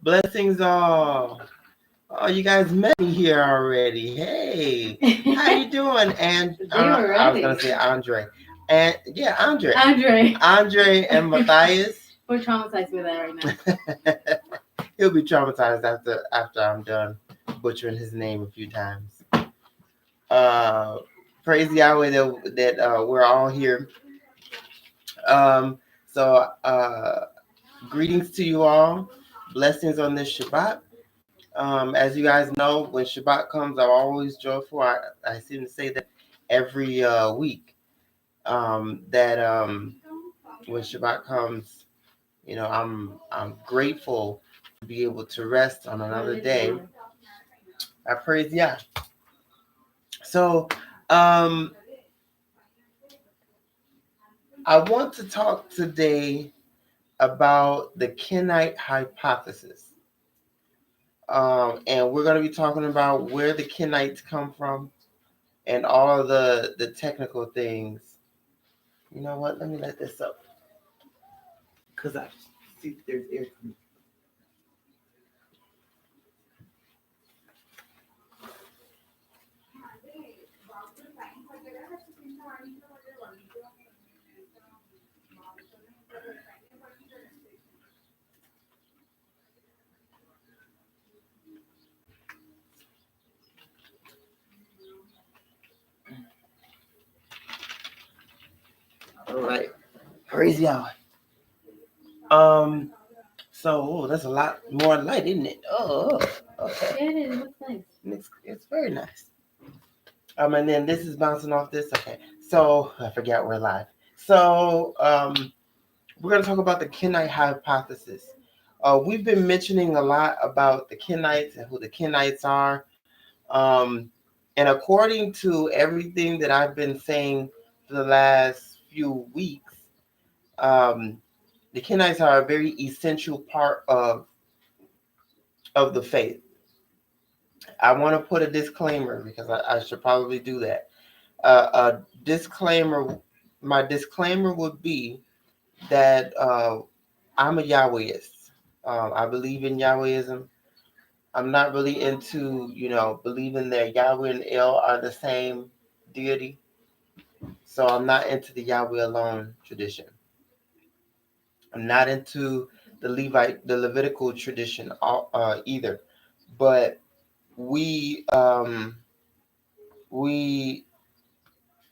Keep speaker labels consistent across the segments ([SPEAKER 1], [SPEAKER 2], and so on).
[SPEAKER 1] Blessings all. Oh, you guys met me here already. Hey, how you doing? And I was gonna say Andre, and yeah, Andre and Matthias.
[SPEAKER 2] We're traumatized with that right now.
[SPEAKER 1] He'll be traumatized after I'm done butchering his name a few times. Uh, Praise Yahweh that we're all here. Um, so greetings to you all. Blessings on this Shabbat. As you guys know, when Shabbat comes, I'm always joyful. I seem to say that every week. That when Shabbat comes, I'm grateful to be able to rest on another day. I praise Yah. So, um, I want to talk today about the Qenite Hypothesis. And we're going to be talking about where the Qenites come from and all of the technical things. You know what? Let me let this up because I see there's air coming. All right. Praise Yahweh. That's a lot more light, isn't it? Oh, okay.
[SPEAKER 2] Yeah, it is. It looks nice.
[SPEAKER 1] It's very nice. And then this is bouncing off this. Okay. So I forgot we're live. So we're gonna talk about the Qenite Hypothesis. We've been mentioning a lot about the Qenites and who the Qenites are. And according to everything that I've been saying for the last few weeks, the Kenites are a very essential part of the faith. I want to put a disclaimer because I should probably do that. A disclaimer. My disclaimer would be that I'm a Yahwehist. I believe in Yahwehism. I'm not really into, believing that Yahweh and El are the same deity. So I'm not into the Yahweh alone tradition. I'm not into the Levitical tradition either. But we are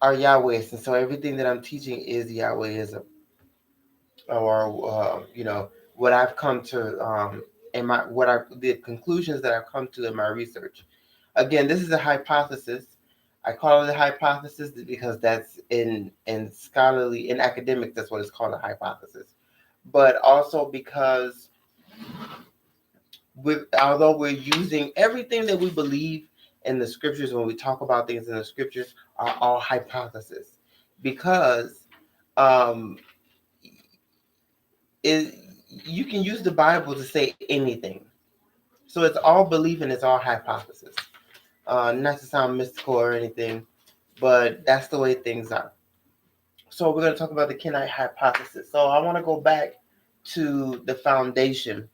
[SPEAKER 1] Yahwehs, and so everything that I'm teaching is Yahwehism, or what I've come to in my the conclusions that I've come to in my research. Again, this is a hypothesis. I call it a hypothesis because that's in academics, that's what it's called, a hypothesis. But also because although we're using everything that we believe in the scriptures, when we talk about things in the scriptures, are all hypotheses, because um, you can use the Bible to say anything. So it's all belief and it's all hypothesis. Not to sound mystical or anything, but that's the way things are. So we're going to talk about the Qenite Hypothesis. So I want to go back to the foundation.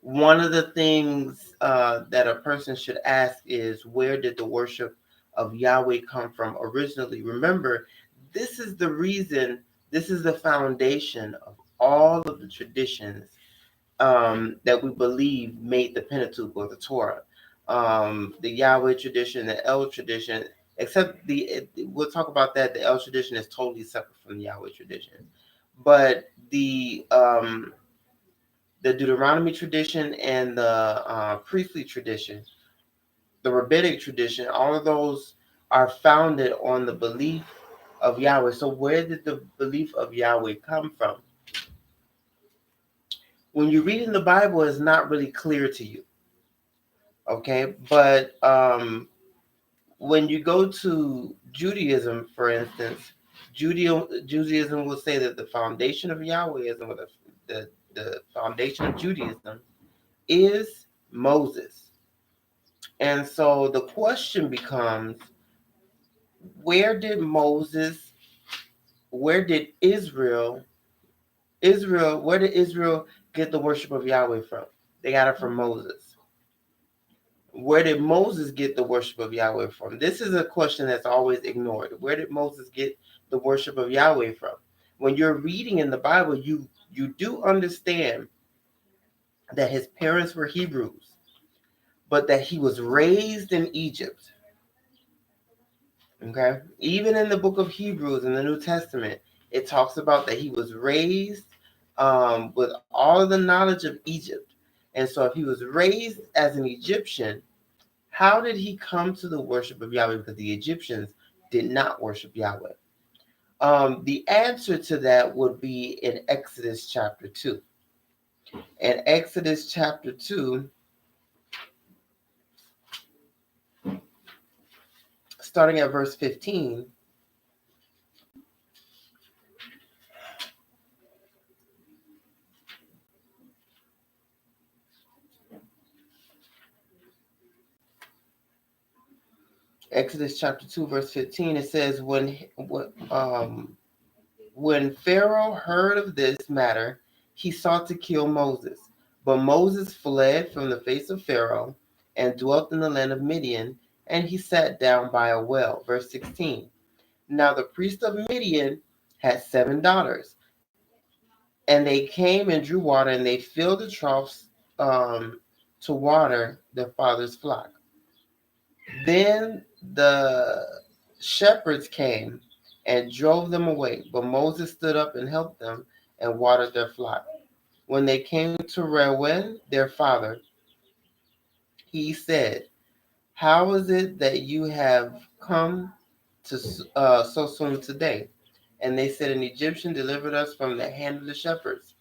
[SPEAKER 1] One of the things that a person should ask is, where did the worship of Yahweh come from originally? Remember, this is the reason, this is the foundation of all of the traditions that we believe made the Pentateuch or the Torah. The Yahweh tradition, the El tradition, except we'll talk about that. The El tradition is totally separate from the Yahweh tradition. But the Deuteronomy tradition and the priestly tradition, the rabbinic tradition, all of those are founded on the belief of Yahweh. So where did the belief of Yahweh come from? When you read in the Bible, it's not really clear to you. Okay, but when you go to Judaism, for instance, Judaism will say that the foundation of Yahwehism, or the foundation of Judaism, is Moses. And so the question becomes, where did Moses where did where did Israel get the worship of Yahweh from? They got it from Moses. Where did Moses get the worship of Yahweh from? This is a question that's always ignored. Where did Moses get the worship of Yahweh from? When you're reading in the Bible, you do understand that his parents were Hebrews, but that he was raised in Egypt. Okay? Even in the book of Hebrews in the New Testament, it talks about that he was raised with all of the knowledge of Egypt. And so if he was raised as an Egyptian, how did he come to the worship of Yahweh? Because the Egyptians did not worship Yahweh. The answer to that would be in Exodus chapter 2. In Exodus chapter 2, starting at verse 15, Exodus chapter 2, verse 15, it says, when Pharaoh heard of this matter, he sought to kill Moses. But Moses fled from the face of Pharaoh and dwelt in the land of Midian, and he sat down by a well. Verse 16. Now the priest of Midian had 7 daughters, and they came and drew water, and they filled the troughs to water their father's flock. Then the shepherds came and drove them away, but Moses stood up and helped them and watered their flock. When they came to Reuel, their father, he said, "How is it that you have come to so soon today?" And they said, "An Egyptian delivered us from the hand of the shepherds,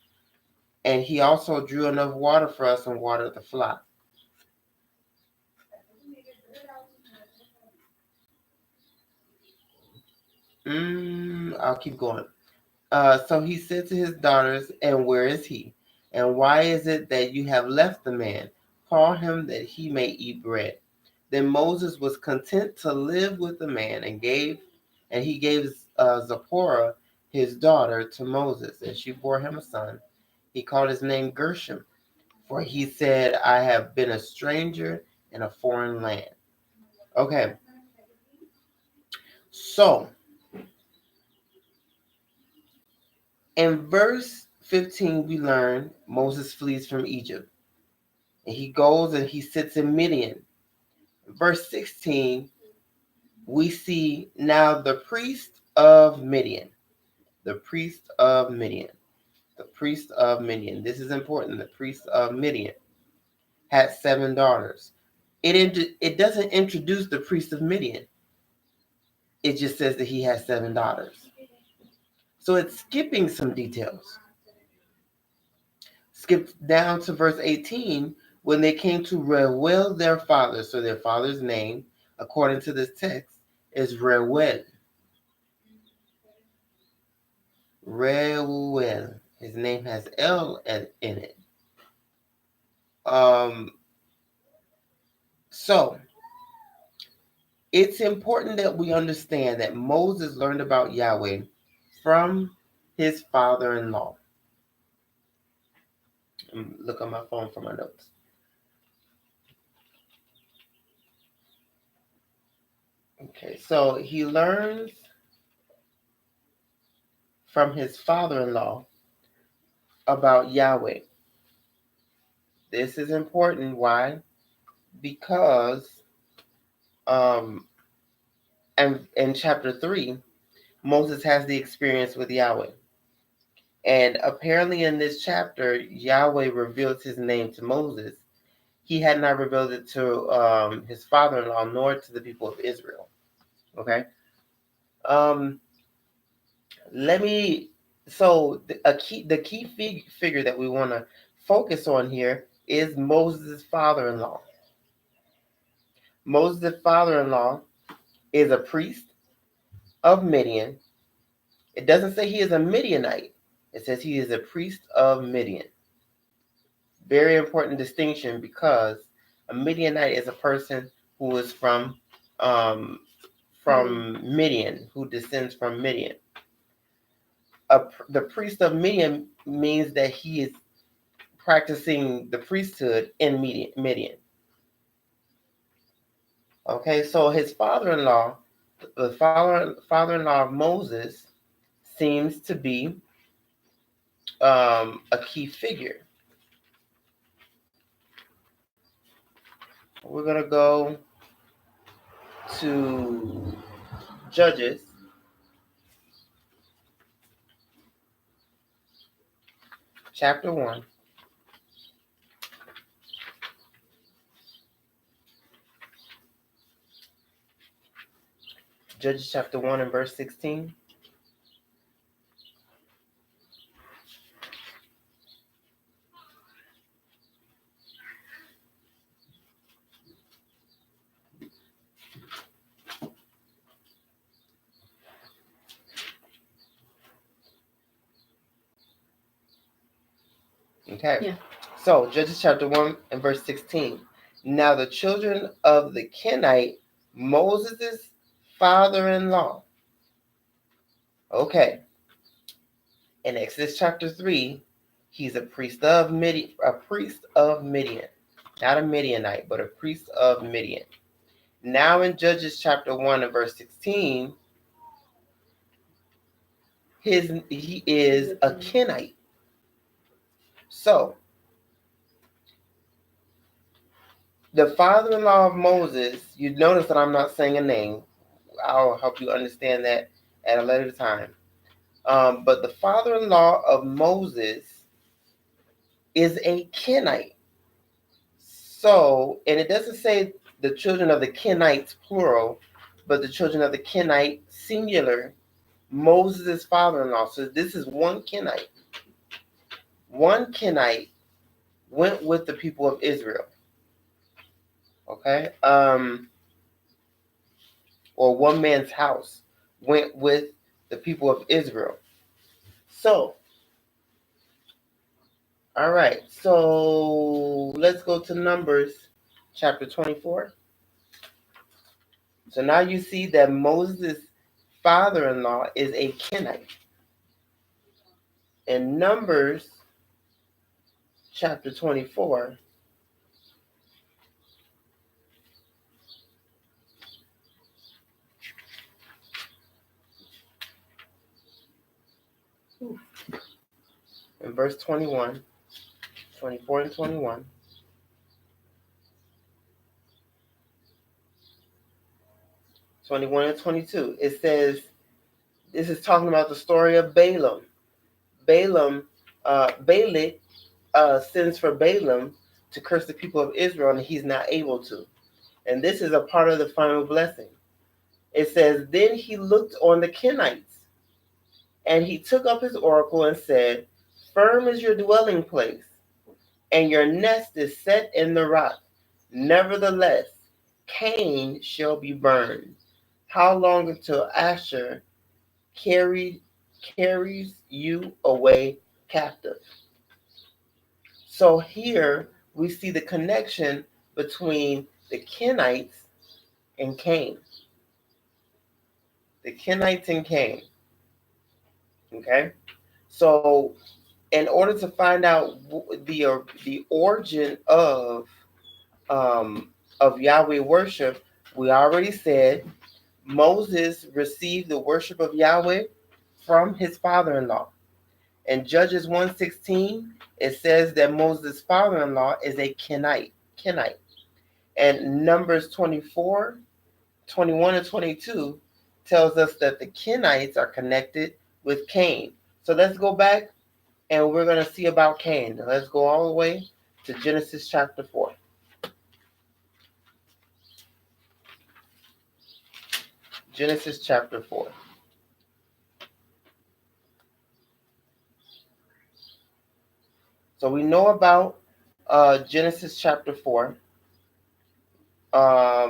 [SPEAKER 1] and he also drew enough water for us and watered the flock." I'll keep going. So he said to his daughters, "And where is he? And why is it that you have left the man? Call him that he may eat bread." Then Moses was content to live with the man, and he gave Zipporah his daughter to Moses, and she bore him a son. He called his name Gershom, for he said, "I have been a stranger in a foreign land." Okay, so in verse 15, we learn Moses flees from Egypt. And he goes and he sits in Midian. Verse 16, we see now the priest of Midian. The priest of Midian. The priest of Midian. This is important. The priest of Midian had 7 daughters. It doesn't introduce the priest of Midian. It just says that he has 7 daughters. So it's skipping some details. Skip down to verse 18. When they came to Reuel, their father, so their father's name, according to this text, is Reuel. Reuel. His name has L in it. So it's important that we understand that Moses learned about Yahweh from his father-in-law. Look on my phone for my notes. Okay, so he learns from his father-in-law about Yahweh. This is important. Why? Because and in chapter 3, Moses has the experience with Yahweh. And apparently in this chapter, Yahweh reveals his name to Moses. He had not revealed it to his father-in-law nor to the people of Israel. Okay? The key figure that we want to focus on here is Moses' father-in-law. Moses' father-in-law is a priest of Midian. It doesn't say he is a Midianite. It says he is a priest of Midian. Very important distinction, because a Midianite is a person who is from Midian, who descends from Midian. the priest of Midian means that he is practicing the priesthood in Midian. Okay, so his father-in-law, the father-in-law of Moses, seems to be a key figure. We're going to go to Judges chapter 1. Judges chapter 1 and verse 16. Okay.
[SPEAKER 2] Yeah.
[SPEAKER 1] So, Judges chapter 1 and verse 16. Now the children of the Qenite, Moses' father-in-law. Okay. In Exodus chapter 3, he's a priest of Midian. Not a Midianite, but a priest of Midian. Now in Judges chapter 1 and verse 16, he is a Qenite. So, the father-in-law of Moses, you notice that I'm not saying a name. I'll help you understand that at a later time. But the father-in-law of Moses is a Qenite. So, and it doesn't say the children of the Kenites plural, but the children of the Kenite singular, Moses' father-in-law. So this is one Kenite. One Kenite went with the people of Israel. Okay? Or one man's house went with the people of Israel. So, all right. So let's go to Numbers chapter 24. So now you see that Moses' father-in-law is a Kenite. In Numbers chapter 24, in verse 21, 24 and 21, 21 and 22, it says, this is talking about the story of Balaam. Balak sends for Balaam to curse the people of Israel, and he's not able to. And this is a part of the final blessing. It says, then he looked on the Kenites, and he took up his oracle and said, firm is your dwelling place, and your nest is set in the rock. Nevertheless, Cain shall be burned. How long until Asher carries you away captive? So here we see the connection between the Kenites and Cain. The Kenites and Cain. Okay? So in order to find out the origin of Yahweh worship, we already said Moses received the worship of Yahweh from his father-in-law. In Judges 1:16, it says that Moses' father-in-law is a Kenite. And Numbers 24, 21, and 22 tells us that the Kenites are connected with Cain. So let's go back and we're going to see about Cain. Let's go all the way to Genesis chapter 4. Genesis chapter 4. So we know about Genesis chapter 4. But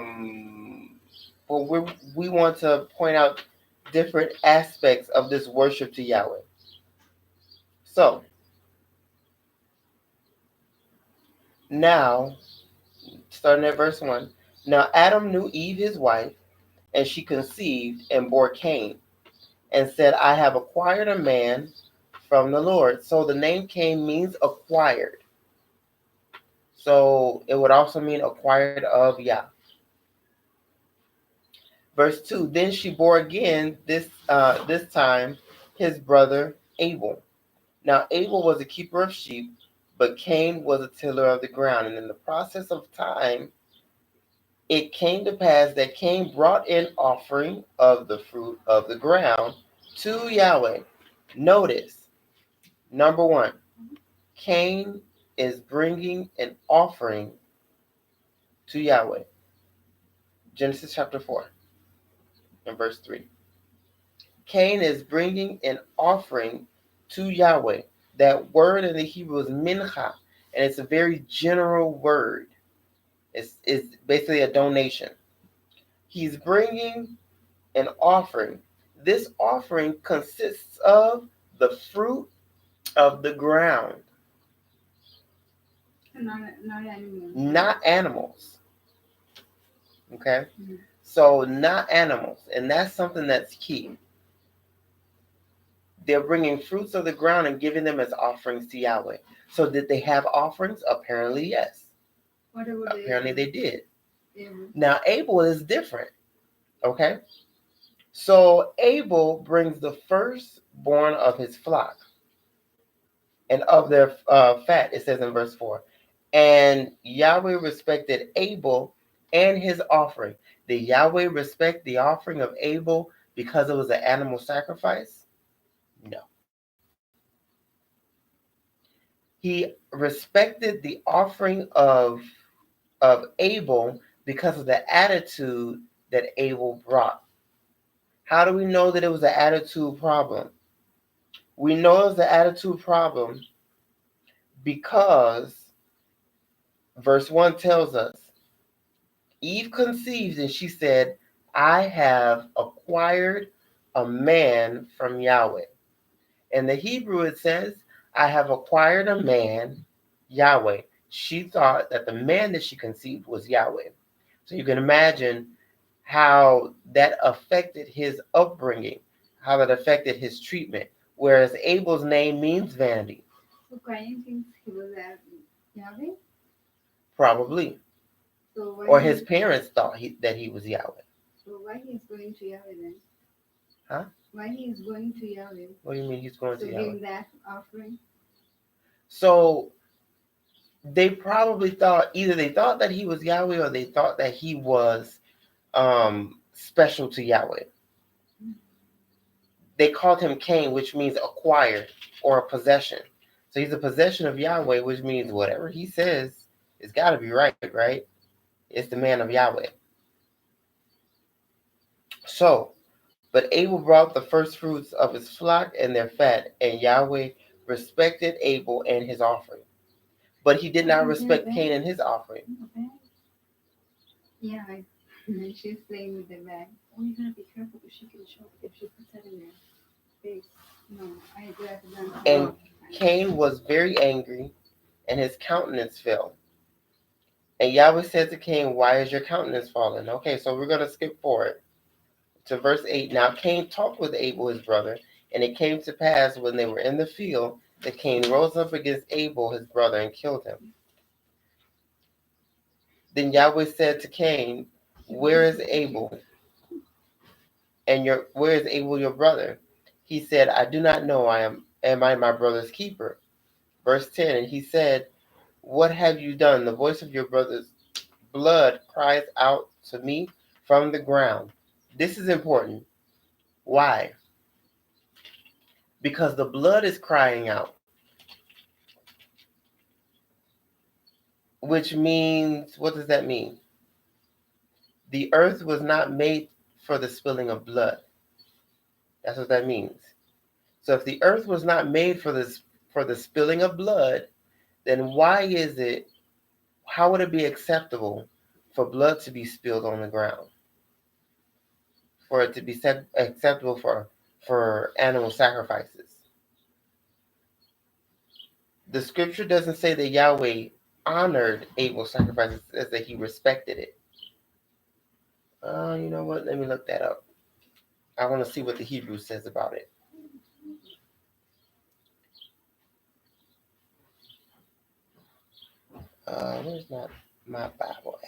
[SPEAKER 1] we want to point out different aspects of this worship to Yahweh. So, now, starting at verse 1. Now Adam knew Eve his wife, and she conceived and bore Cain. and said, I have acquired a man from the Lord. So the name Cain means acquired. So it would also mean acquired of Yah. Verse 2, then she bore again this time his brother Abel. Now Abel was a keeper of sheep, but Cain was a tiller of the ground. And in the process of time, it came to pass that Cain brought in offering of the fruit of the ground to Yahweh. Notice, number 1, Cain is bringing an offering to Yahweh. Genesis chapter 4 and verse 3. Cain is bringing an offering to Yahweh. That word in the Hebrew is mincha, and it's a very general word. It's basically a donation. He's bringing an offering. This offering consists of the fruit of the ground,
[SPEAKER 2] Not animals.
[SPEAKER 1] not animals. Okay?
[SPEAKER 2] Mhm.
[SPEAKER 1] So, not animals. And that's something that's key. They're bringing fruits of the ground and giving them as offerings to Yahweh. So, did they have offerings? Apparently, yes.
[SPEAKER 2] What about
[SPEAKER 1] Apparently, they did.
[SPEAKER 2] Abel?
[SPEAKER 1] Now, Abel is different. Okay? So, Abel brings the firstborn of his flock and of their fat, it says in verse 4. And Yahweh respected Abel and his offering. Did Yahweh respect the offering of Abel because it was an animal sacrifice? No. He respected the offering of Abel because of the attitude that Abel brought. How do we know that it was an attitude problem? We know it was an attitude problem because verse 1 tells us Eve conceived and she said, I have acquired a man from Yahweh. In the Hebrew, it says, I have acquired a man, Yahweh. She thought that the man that she conceived was Yahweh. So you can imagine how that affected his upbringing, how that affected his treatment. Whereas Abel's name means vanity.
[SPEAKER 2] So Cain thinks he was Yahweh.
[SPEAKER 1] Probably.
[SPEAKER 2] So why
[SPEAKER 1] Or his parents thought that he was Yahweh.
[SPEAKER 2] So why he is going to Yahweh then?
[SPEAKER 1] Huh?
[SPEAKER 2] Why he is going to Yahweh?
[SPEAKER 1] What do you mean he's going
[SPEAKER 2] So
[SPEAKER 1] to Yahweh?
[SPEAKER 2] give that offering.
[SPEAKER 1] So they probably thought either they thought that he was Yahweh or they thought that he was special to Yahweh. They called him Cain, which means acquired or a possession. So he's a possession of Yahweh, which means whatever he says, it's got to be right, right? It's the man of Yahweh. So, but Abel brought the first fruits of his flock and their fat, and Yahweh respected Abel and his offering. But he did not respect Cain and his offering.
[SPEAKER 2] Yeah, she's playing with the bag. Oh, you gotta be careful because she can choke if she puts that in her face. No, I do have to done.
[SPEAKER 1] And Cain was very angry, and his countenance fell. And Yahweh said to Cain, why is your countenance fallen? Okay, so we're going to skip forward to verse 8. Now Cain talked with Abel, his brother, and it came to pass when they were in the field that Cain rose up against Abel, his brother, and killed him. Then Yahweh said to Cain, where is Abel? And where is Abel your brother? He said, I do not know. Am I my brother's keeper? Verse 10, and he said, what have you done? The voice of your brother's blood cries out to me from the ground. This is important. Why? Because the blood is crying out, which means, what does that mean? The earth was not made for the spilling of blood. That's what that means. So if the earth was not made for the spilling of blood, then how would it be acceptable for blood to be spilled on the ground? For it to be acceptable for animal sacrifices? The scripture doesn't say that Yahweh honored Abel's sacrifice. It says that he respected it. You know what? Let me look that up. I want to see what the Hebrew says about it. Where's my Bible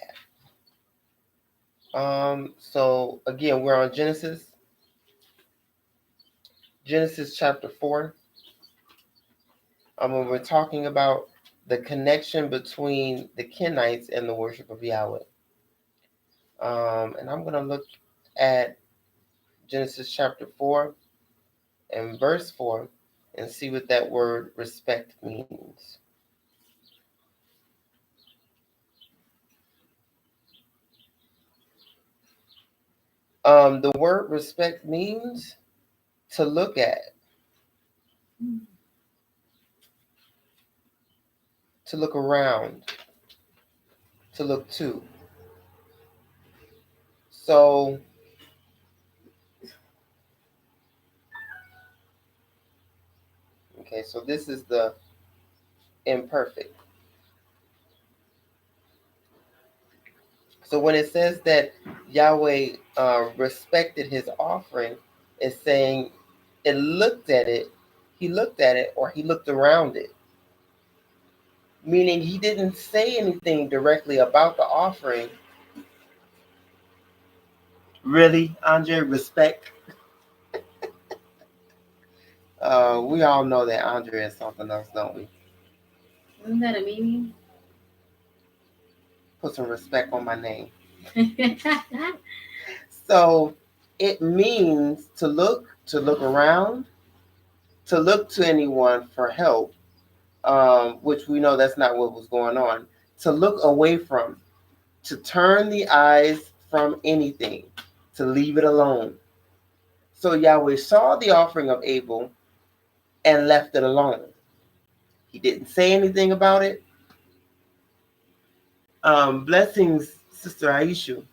[SPEAKER 1] at? So again, we're on Genesis chapter 4. When we're talking about the connection between the Kenites and the worship of Yahweh. And I'm going to look at Genesis chapter 4 and verse 4 and see what that word respect means. The word respect means to look at, to look around, to look to. So, okay, so this is the imperfect. So when it says that Yahweh respected his offering, it's saying it looked at it, he looked at it, or he looked around it. Meaning he didn't say anything directly about the offering. Really, Andre, respect? We all know that Andre is something else, don't we?
[SPEAKER 2] Isn't that a meaning?
[SPEAKER 1] Put some respect on my name. So it means to look around, to look to anyone for help, which we know that's not what was going on. To look away from, to turn the eyes from anything, to leave it alone. So Yahweh saw the offering of Abel and left it alone. He didn't say anything about it. Blessings, Sister Aisha.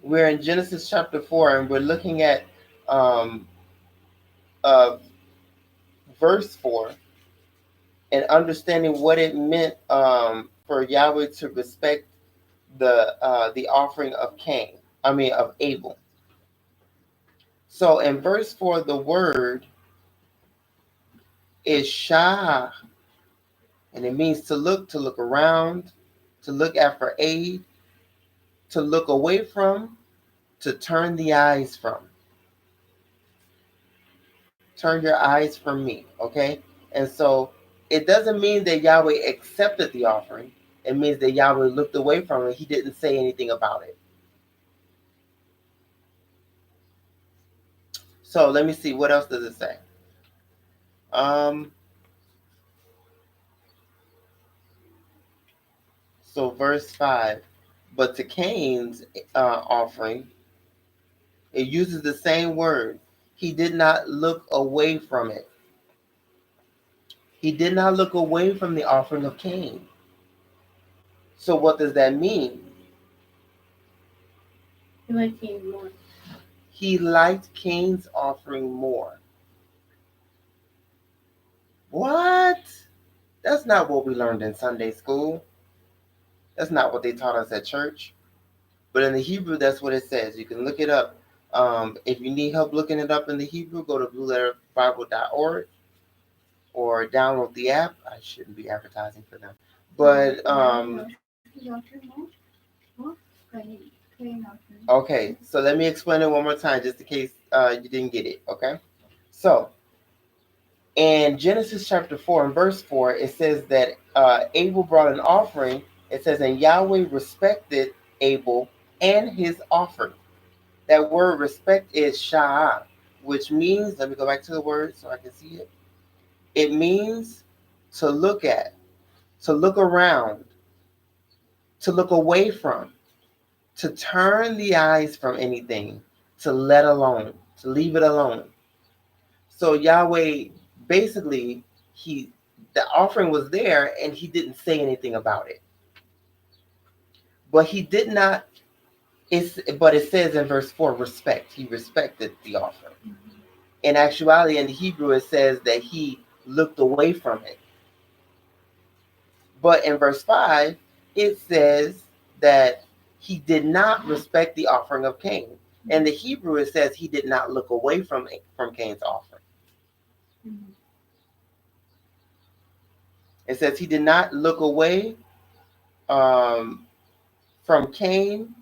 [SPEAKER 1] We're in Genesis chapter 4 and we're looking at um, verse 4 and understanding what it meant for Yahweh to respect the offering of of Abel. So in verse 4, the word is shah, and it means to look around, to look at for aid, to look away from, to turn the eyes from. Turn your eyes from me, okay? And so it doesn't mean that Yahweh accepted the offering. It means that Yahweh looked away from it. He didn't say anything about it. So let me see. What else does it say? So verse 5. But to Cain's offering, it uses the same word. He did not look away from it. He did not look away from the offering of Cain. So what does that mean?
[SPEAKER 2] He liked Cain more.
[SPEAKER 1] He liked Cain's offering more. What? That's not what we learned in Sunday school. That's not what they taught us at church. But in the Hebrew, that's what it says. You can look it up. If you need help looking it up in the Hebrew, go to blueletterbible.org or download the app. I shouldn't be advertising for them. But okay, so let me explain it one more time just in case you didn't get it, okay? So in Genesis chapter 4 and verse 4, it says that Abel brought an offering. It says, and Yahweh respected Abel and his offering. That word respect is sha'ah, which means, let me go back to the word so I can see it. It means to look at, to look around, to look away from, to turn the eyes from anything, to let alone, to leave it alone. So Yahweh, basically, the offering was there and he didn't say anything about it. But he did not, but it says in verse 4, respect. He respected the offering. Mm-hmm. In actuality, in the Hebrew, it says that he looked away from it. But in verse 5, it says that he did not respect the offering of Cain. In the Hebrew, it says he did not look away from Cain's offering.
[SPEAKER 2] Mhm.
[SPEAKER 1] It says he did not look away um, from Cain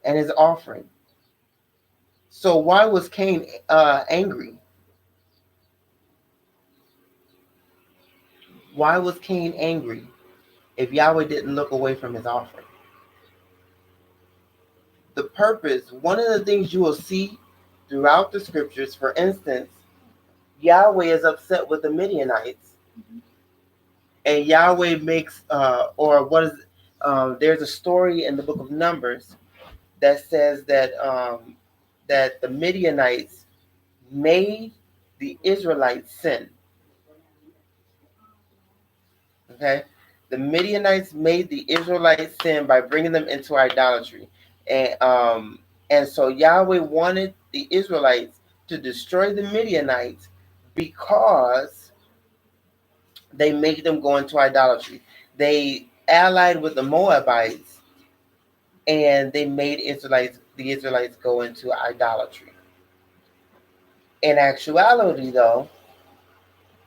[SPEAKER 1] and his offering. So why was Cain angry? Why was Cain angry if Yahweh didn't look away from his offering? The purpose, one of the things you will see throughout the scriptures, for instance, Yahweh is upset with the Midianites, and Yahweh makes, there's a story in the book of Numbers that says that the Midianites made the Israelites sin. Okay, the Midianites made the Israelites sin by bringing them into idolatry, and so Yahweh wanted the Israelites to destroy the Midianites because they made them go into idolatry. They allied with the Moabites, and they made the Israelites go into idolatry. In actuality, though,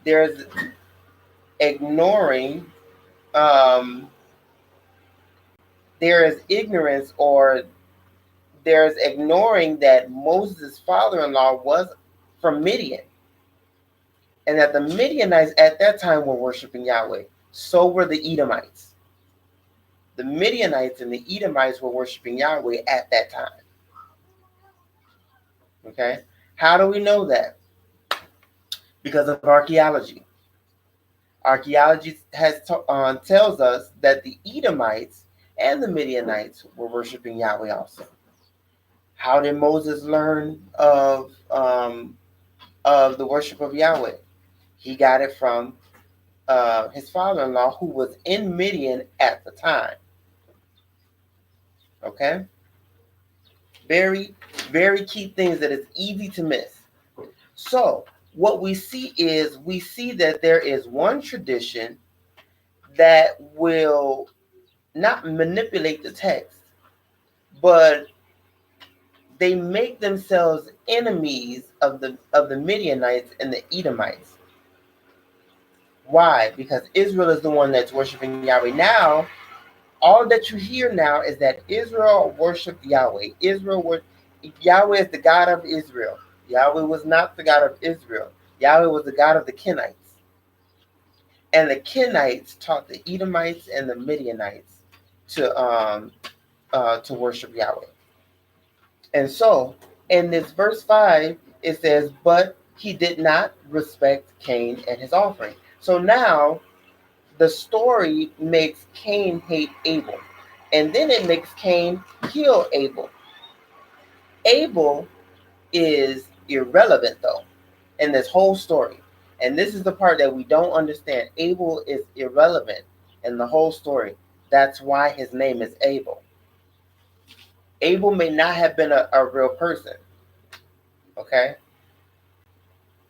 [SPEAKER 1] there's ignoring, um, there is ignorance, or there's ignoring that Moses' father-in-law was from Midian, and that the Midianites at that time were worshiping Yahweh. So were the Edomites. The Midianites and the Edomites were worshiping Yahweh at that time. Okay? How do we know that? Because of archaeology. Archaeology tells us that the Edomites and the Midianites were worshiping Yahweh also. How did Moses learn of the worship of Yahweh? He got it from his father-in-law, who was in Midian at the time. Okay? Very, very key things that is easy to miss. So, what we see that there is one tradition that will not manipulate the text, but they make themselves enemies of the Midianites and the Edomites. Why? Because Israel is the one that's worshiping Yahweh. Now, all that you hear now is that Israel worshiped Yahweh. Yahweh is the God of Israel. Yahweh was not the God of Israel. Yahweh was the God of the Kenites. And the Kenites taught the Edomites and the Midianites to worship Yahweh. And so, in this verse 5, it says, "But he did not respect Cain and his offering." So now, the story makes Cain hate Abel. And then it makes Cain kill Abel. Abel is irrelevant, though, in this whole story. And this is the part that we don't understand. Abel is irrelevant in the whole story. That's why his name is Abel. Abel may not have been a real person. Okay?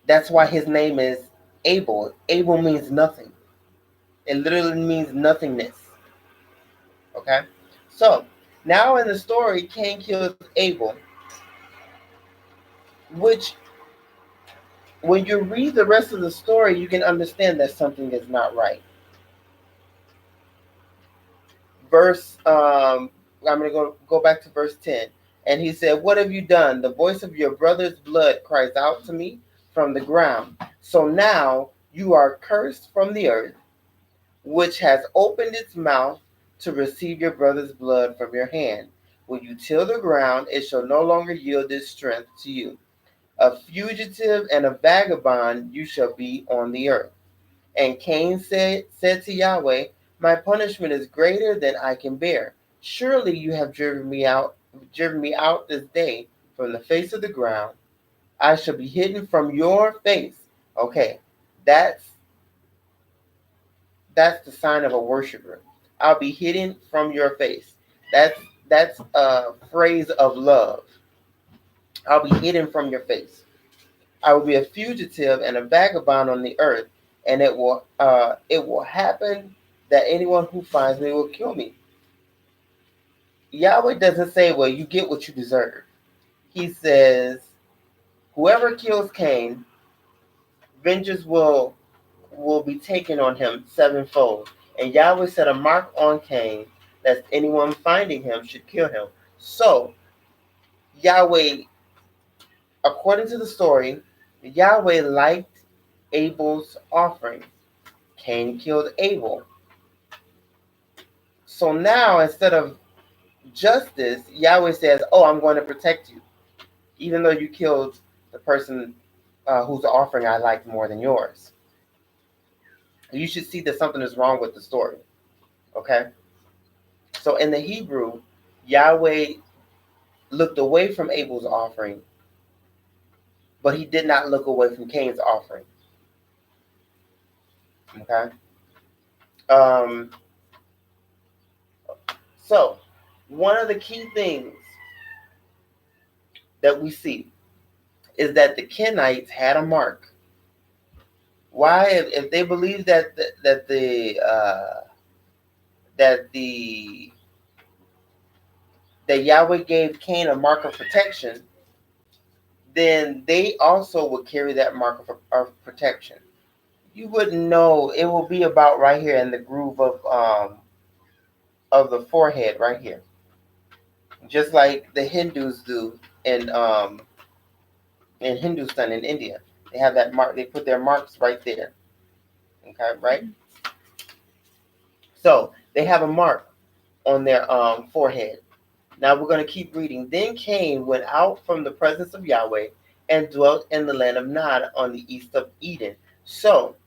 [SPEAKER 1] That's why his name is Abel. Abel means nothing. It literally means nothingness. Okay? So, now in the story, Cain kills Abel, which, when you read the rest of the story, you can understand that something is not right. I'm going to go back to verse 10. And he said, "What have you done? The voice of your brother's blood cries out to me from the ground. So now you are cursed from the earth, which has opened its mouth to receive your brother's blood from your hand. When you till the ground, it shall no longer yield its strength to you. A fugitive and a vagabond you shall be on the earth." And Cain said to Yahweh, "My punishment is greater than I can bear. Surely you have driven me out this day from the face of the ground. I shall be hidden from your face." Okay, that's the sign of a worshiper. "I'll be hidden from your face." That's a phrase of love. "I'll be hidden from your face. I will be a fugitive and a vagabond on the earth, and it will happen that anyone who finds me will kill me." Yahweh doesn't say, "Well, you get what you deserve." he says, whoever kills Cain, vengeance will be taken on him sevenfold. And Yahweh set a mark on Cain, that anyone finding him should kill him. So Yahweh, according to the story, Yahweh liked Abel's offering. Cain killed Abel. So now, instead of justice, Yahweh says, "Oh, I'm going to protect you, even though you killed the person whose offering I liked more than yours." You should see that something is wrong with the story. Okay? So in the Hebrew, Yahweh looked away from Abel's offering, but he did not look away from Cain's offering. Okay? Um, so, one of the key things that we see is that the Kenites had a mark. Why, if they believe that Yahweh gave Cain a mark of protection, then they also would carry that mark of protection. You wouldn't know. It will be about right here in the groove of the forehead, right here, just like the Hindus do in Hindustan in India. They have that mark. They put their marks right there. Okay, right. So they have a mark on their forehead. Now we're going to keep reading. Then Cain went out from the presence of Yahweh and dwelt in the land of Nod on the east of Eden. So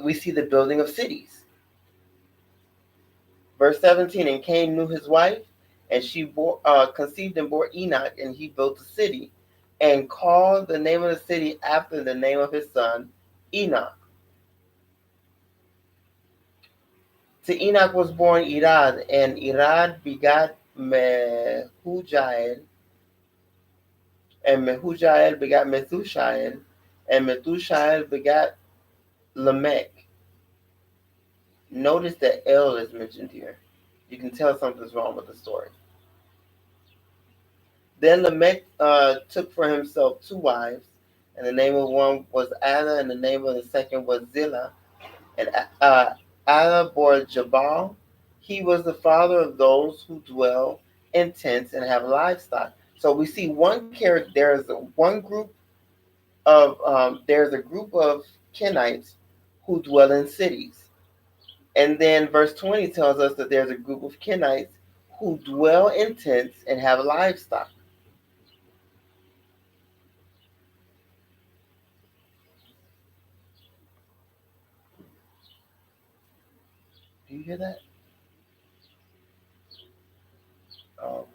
[SPEAKER 1] we see the building of cities. Verse 17, and Cain knew his wife, and she conceived and bore Enoch, and he built a city, and called the name of the city after the name of his son, Enoch. To Enoch was born Irad, and Irad begat Mehujael, and Mehujael begat Methushael, and Methushael begat Lamech. Notice that El is mentioned here. You can tell something's wrong with the story. Then Lamech took for himself two wives, and the name of one was Ada, and the name of the second was Zillah. And Ada bore Jabal. He was the father of those who dwell in tents and have livestock. So we see one character. There's a group of Kenites who dwell in cities, and then verse 20 tells us that there's a group of Kenites who dwell in tents and have livestock. Do you hear that? Okay.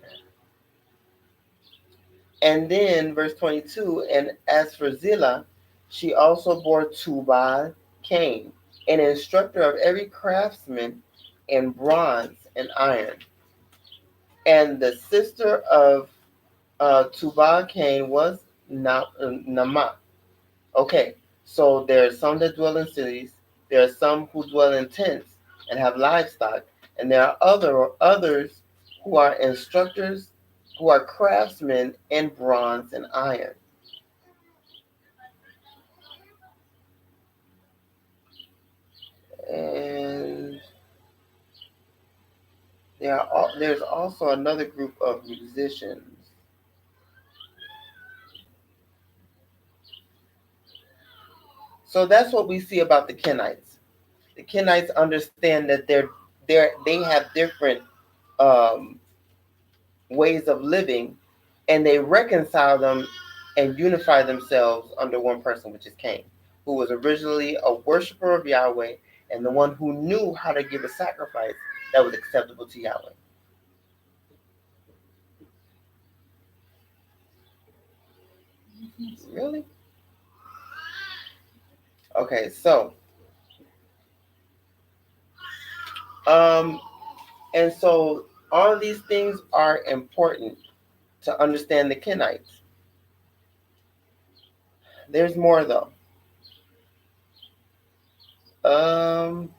[SPEAKER 1] And then verse 22, and as for Zillah, she also bore Tubal Cain, an instructor of every craftsman in bronze and iron. And the sister of Tubal Cain was Naamah. Okay, so there are some that dwell in cities, there are some who dwell in tents and have livestock, and there are others who are instructors, who are craftsmen in bronze and iron. And there's also another group of musicians. So that's what we see about the Kenites. The Kenites understand that they have different um, ways of living, and they reconcile them and unify themselves under one person, which is Cain, who was originally a worshiper of Yahweh and the one who knew how to give a sacrifice that was acceptable to Yahweh. Really? Okay, so um, and so all of these things are important to understand the Kenites. There's more though. Um,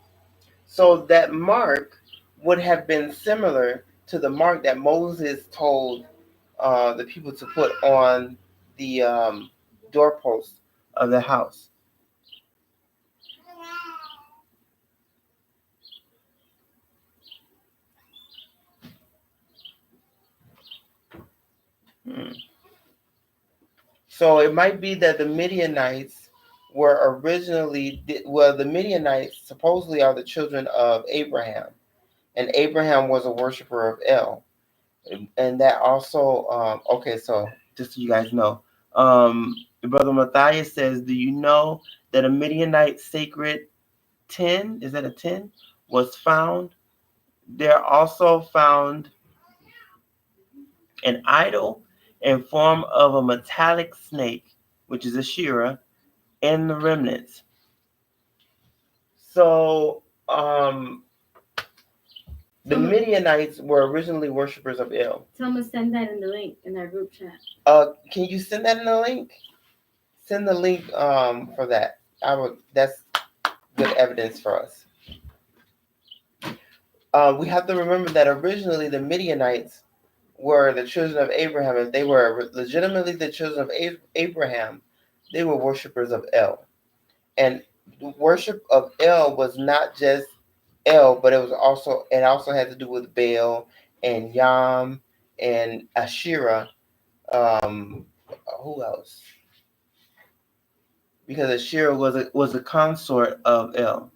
[SPEAKER 1] so that mark would have been similar to the mark that Moses told the people to put on the doorpost of the house. Hmm. So it might be that the Midianites were originally, well, the Midianites supposedly are the children of Abraham, and Abraham was a worshiper of El. And that also, okay, so just so you guys know, Brother Matthias says, do you know that a Midianite sacred tin, is that a tin, was found? There also found an idol in form of a metallic snake, which is a Shira, in the remnants. So the Midianites were originally worshippers of El.
[SPEAKER 2] Someone send that in the link in our group chat.
[SPEAKER 1] Can you send that in the link? Send the link for that. That's good evidence for us. We have to remember that originally the Midianites were the children of Abraham. If they were legitimately the children of Abraham, they were worshippers of El. And the worship of El was not just El, but it also had to do with Baal and Yam and Asherah. Who else? Because Asherah was a consort of El.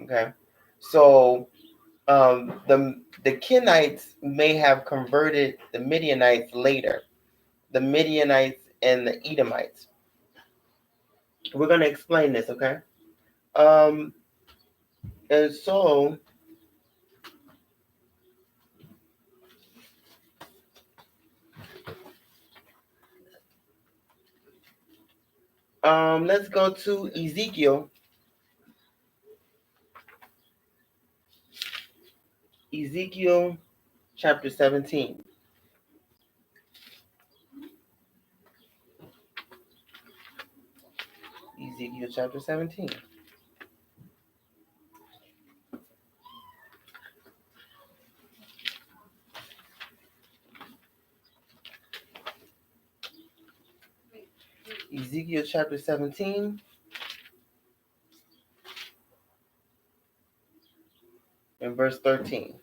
[SPEAKER 1] Okay, so the Kenites may have converted the Midianites later, the Midianites and the Edomites. We're going to explain this, okay? And so let's go to Ezekiel. Ezekiel chapter 17. Ezekiel chapter 17. Ezekiel chapter 17 and verse 13.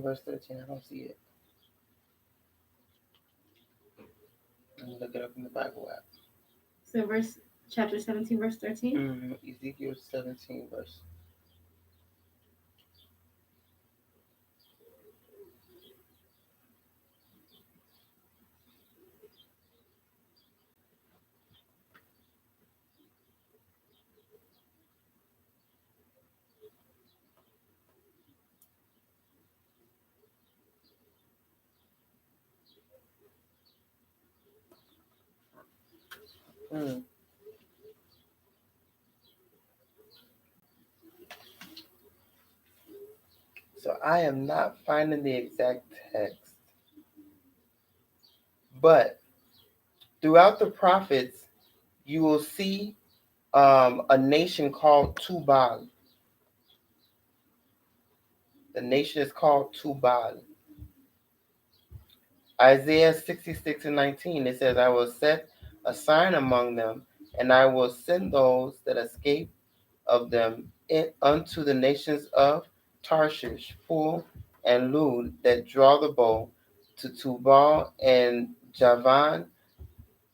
[SPEAKER 1] Verse 13. I don't see it. Let me look it up in the Bible app.
[SPEAKER 2] So chapter 17, verse 13?
[SPEAKER 1] Mm-hmm. Ezekiel 17, verse. So I am not finding the exact text. But throughout the prophets, you will see a nation called Tubal. The nation is called Tubal. Isaiah 66 and 19, it says, I will set a sign among them, and I will send those that escape of them unto the nations of Tarshish, Pul, and Lud, that draw the bow, to Tubal and Javan,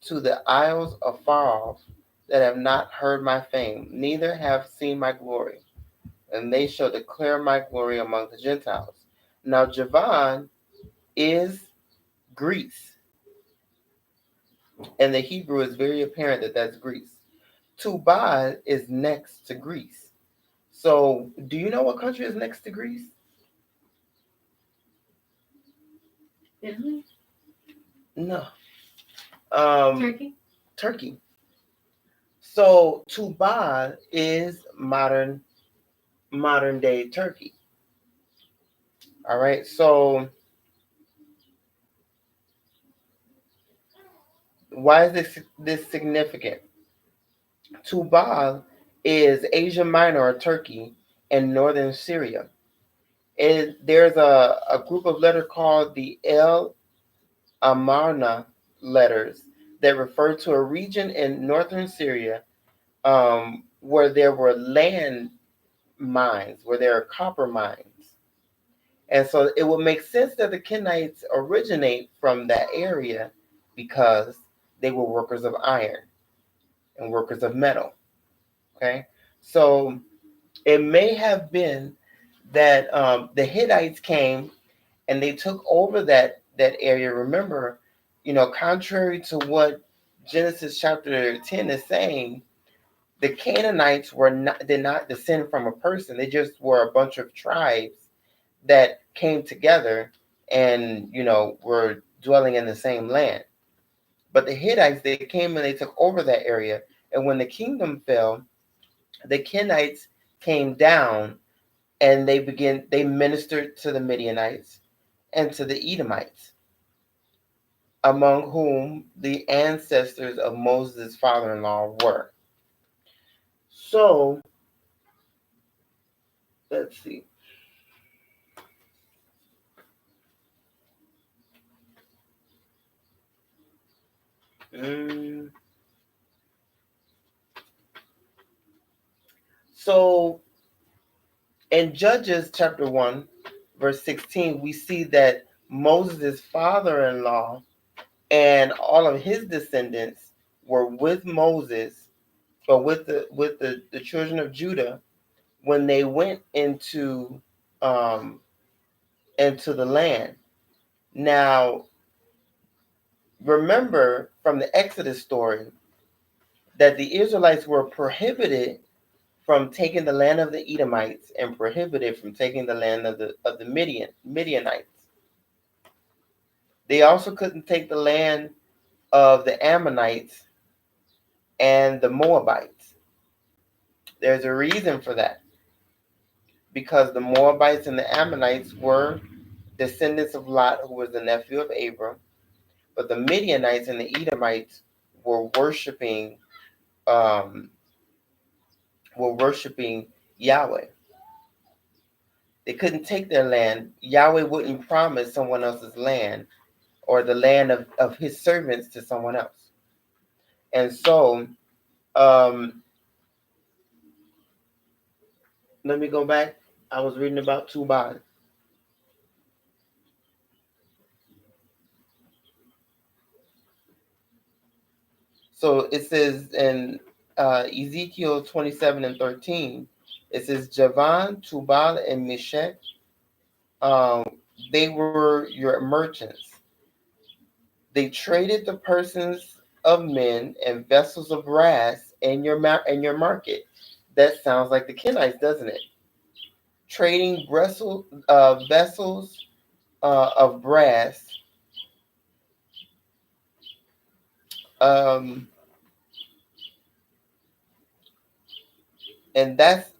[SPEAKER 1] to the isles afar off, that have not heard my fame, neither have seen my glory. And they shall declare my glory among the Gentiles. Now, Javan is Greece. And the Hebrew is very apparent that that's Greece. Tubal is next to Greece. So, do you know what country is next to Greece?
[SPEAKER 2] Italy?
[SPEAKER 1] No.
[SPEAKER 2] Turkey?
[SPEAKER 1] Turkey. So, Tubal is modern day Turkey. All right. So, Why is this significant? Tubal is Asia Minor or Turkey and northern Syria. And there's a group of letters called the El Amarna letters that refer to a region in northern Syria where there were land mines, where there are copper mines. And so it would make sense that the Kenites originate from that area because they were workers of iron and workers of metal. Okay, so it may have been that the Hittites came and they took over that area. Remember, contrary to what Genesis chapter 10 is saying, the Canaanites did not descend from a person. They just were a bunch of tribes that came together and were dwelling in the same land. But the Hittites, they came and they took over that area. And when the kingdom fell, the Kenites came down and they ministered to the Midianites and to the Edomites, among whom the ancestors of Moses' father-in-law were. So let's see. So in Judges chapter 1, verse 16, we see that Moses' father-in-law and all of his descendants were with Moses, or with the children of Judah when they went into the land. Now, remember from the Exodus story that the Israelites were prohibited from taking the land of the Edomites and prohibited from taking the land of the Midianites. They also couldn't take the land of the Ammonites and the Moabites. There's a reason for that, because the Moabites and the Ammonites were descendants of Lot, who was the nephew of Abram, but the Midianites and the Edomites were worshiping um, Yahweh. They couldn't take their land. Yahweh wouldn't promise someone else's land or the land of his servants to someone else. And so, let me go back. I was reading about Tubal. So it says in Ezekiel 27 and 13, it says, Javan, Tubal, and Meshech, they were your merchants. They traded the persons of men and vessels of brass in your market. That sounds like the Kenites, doesn't it? Trading vessels of brass, um, and that's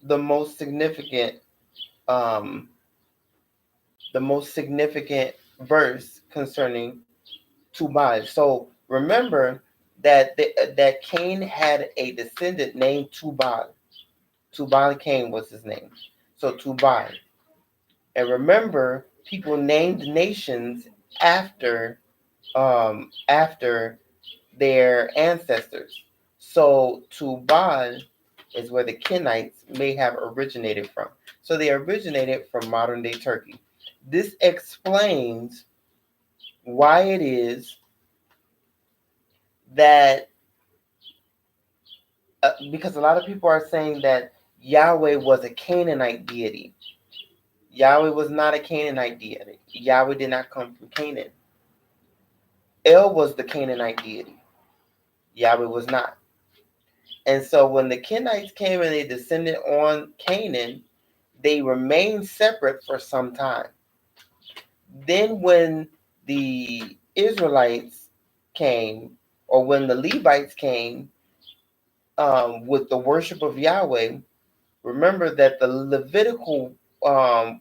[SPEAKER 1] the most significant, um, verse concerning Tubal. So remember that Cain had a descendant named Tubal. Tubal Cain was his name. So Tubal. And remember, people named nations after after their ancestors. So Tubal is where the Kenites may have originated from. So they originated from modern day Turkey. This explains why it is that because a lot of people are saying that Yahweh was a Canaanite deity. Yahweh was not a Canaanite deity. Yahweh did not come from Canaan. El was the Canaanite deity. Yahweh was not. And so when the Kenites came and they descended on Canaan, they remained separate for some time. Then when the Israelites came, or when the Levites came with the worship of Yahweh, remember that the Levitical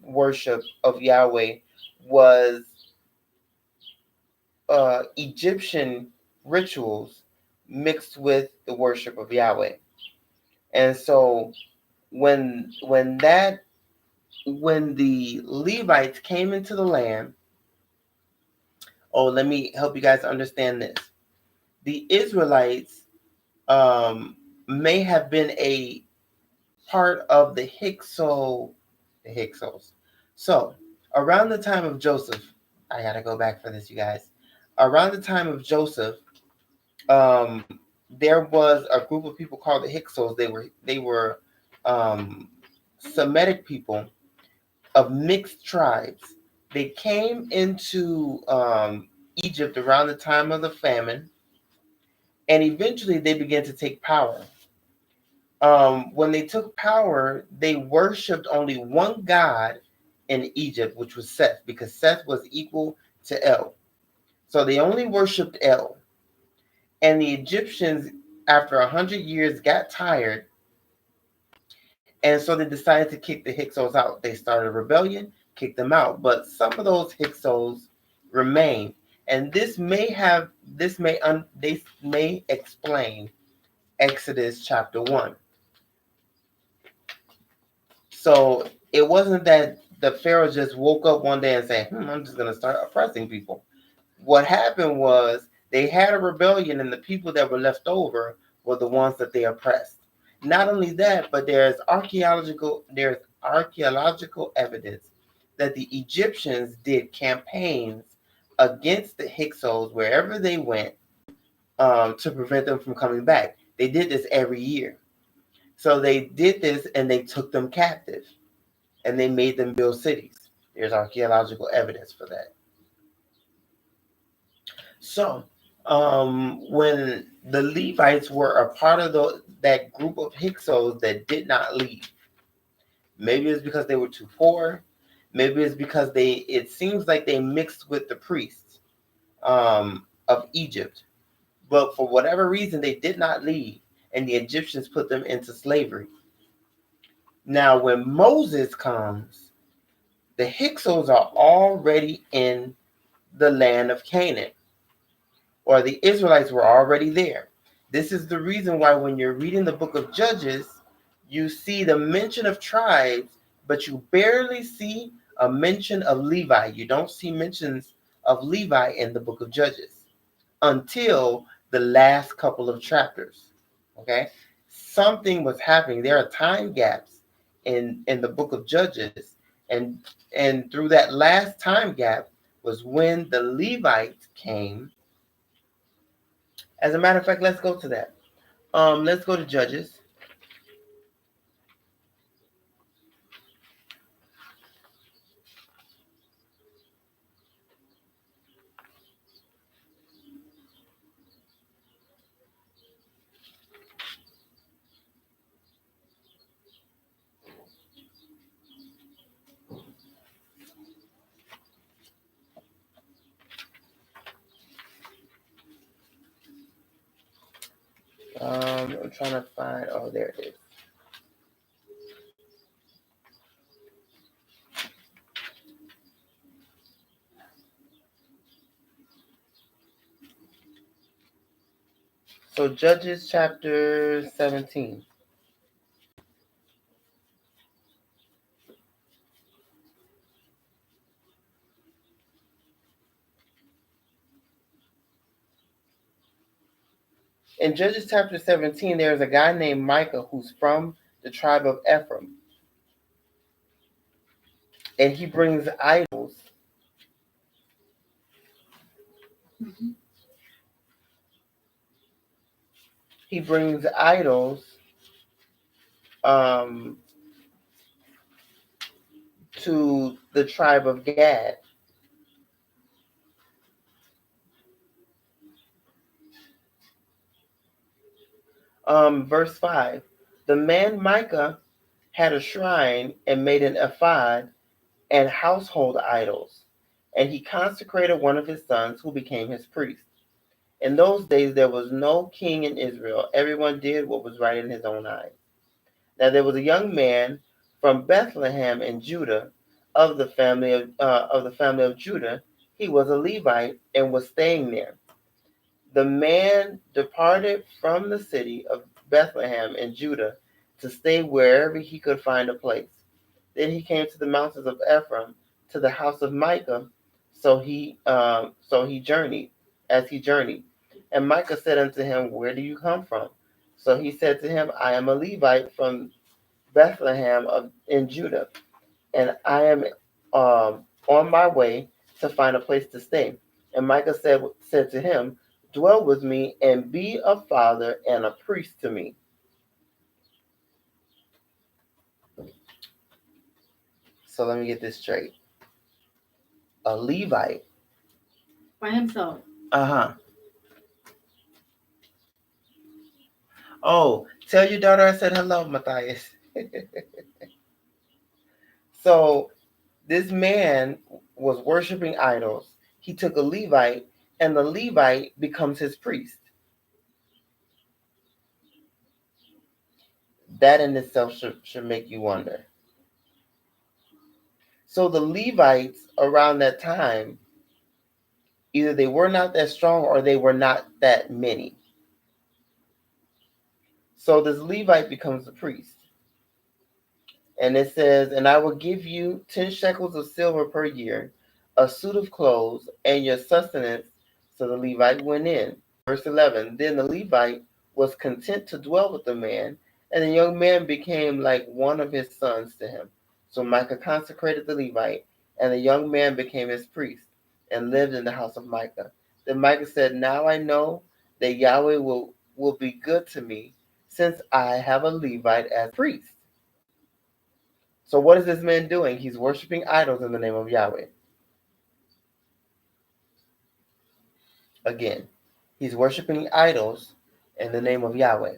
[SPEAKER 1] worship of Yahweh was Egyptian rituals mixed with the worship of Yahweh. And so when when that when the Levites came into the land, oh, let me help you guys understand this. The Israelites may have been a part of the Hyksos. So around the time of Joseph, I gotta go back for this, you guys. Around the time of Joseph, there was a group of people called the Hyksos. They were Semitic people of mixed tribes. They came into Egypt around the time of the famine, and eventually they began to take power. When they took power, they worshipped only one god in Egypt, which was Seth, because Seth was equal to El. So they only worshipped El. And the Egyptians, after 100 years, got tired, and so they decided to kick the Hyksos out. They started a rebellion, kicked them out. But some of those Hyksos remained, and this may explain Exodus chapter 1. So it wasn't that the Pharaoh just woke up one day and said, I'm just going to start oppressing people. What happened was they had a rebellion, and the people that were left over were the ones that they oppressed. Not only that, but there's archaeological evidence that the Egyptians did campaigns against the Hyksos wherever they went, to prevent them from coming back. They did this every year. So they did this, and they took them captive, and they made them build cities. There's archaeological evidence for that. So when the Levites were a part of that group of Hyksos that did not leave, maybe it's because they were too poor. Maybe it's because it seems like they mixed with the priests of Egypt. But for whatever reason, they did not leave, and the Egyptians put them into slavery. Now, when Moses comes, the Hyksos are already in the land of Canaan, or the Israelites were already there. This is the reason why when you're reading the book of Judges, you see the mention of tribes, but you barely see a mention of Levi. You don't see mentions of Levi in the book of Judges until the last couple of chapters. Okay? Something was happening. There are time gaps in the book of Judges, and through that last time gap was when the Levites came. As a matter of fact, let's go to that. Let's go to Judges. I'm trying to find. Oh, there it is. So Judges chapter 17. In Judges chapter 17, there's a guy named Micah who's from the tribe of Ephraim. And he brings idols.
[SPEAKER 2] Mhm.
[SPEAKER 1] He brings idols to the tribe of Gad. Verse 5. The man Micah had a shrine and made an ephod and household idols, and he consecrated one of his sons who became his priest. In those days there was no king in Israel. Everyone did what was right in his own eyes. Now there was a young man from Bethlehem in Judah, of the family of Judah. He was a Levite and was staying there. The man departed from the city of Bethlehem in Judah to stay wherever he could find a place. Then he came to the mountains of Ephraim, to the house of Micah. So he journeyed, as he journeyed. And Micah said unto him, Where do you come from? So he said to him, I am a Levite from Bethlehem in Judah, and I am on my way to find a place to stay. And Micah said to him, Dwell with me and be a father and a priest to me. So let me get this straight. A Levite.
[SPEAKER 2] By himself.
[SPEAKER 1] Uh-huh. Oh, tell your daughter I said hello, Matthias. So this man was worshiping idols. He took a Levite, and the Levite becomes his priest. That in itself should make you wonder. So the Levites around that time, either they were not that strong or they were not that many. So this Levite becomes the priest. And it says, And I will give you 10 shekels of silver per year, a suit of clothes, and your sustenance. So the Levite went in. Verse 11, Then the Levite was content to dwell with the man, and the young man became like one of his sons to him. So Micah consecrated the Levite, and the young man became his priest, and lived in the house of Micah. Then Micah said, Now I know that Yahweh will be good to me, since I have a Levite as priest. So what is this man doing? He's worshiping idols in the name of Yahweh. Again, he's worshiping idols in the name of Yahweh.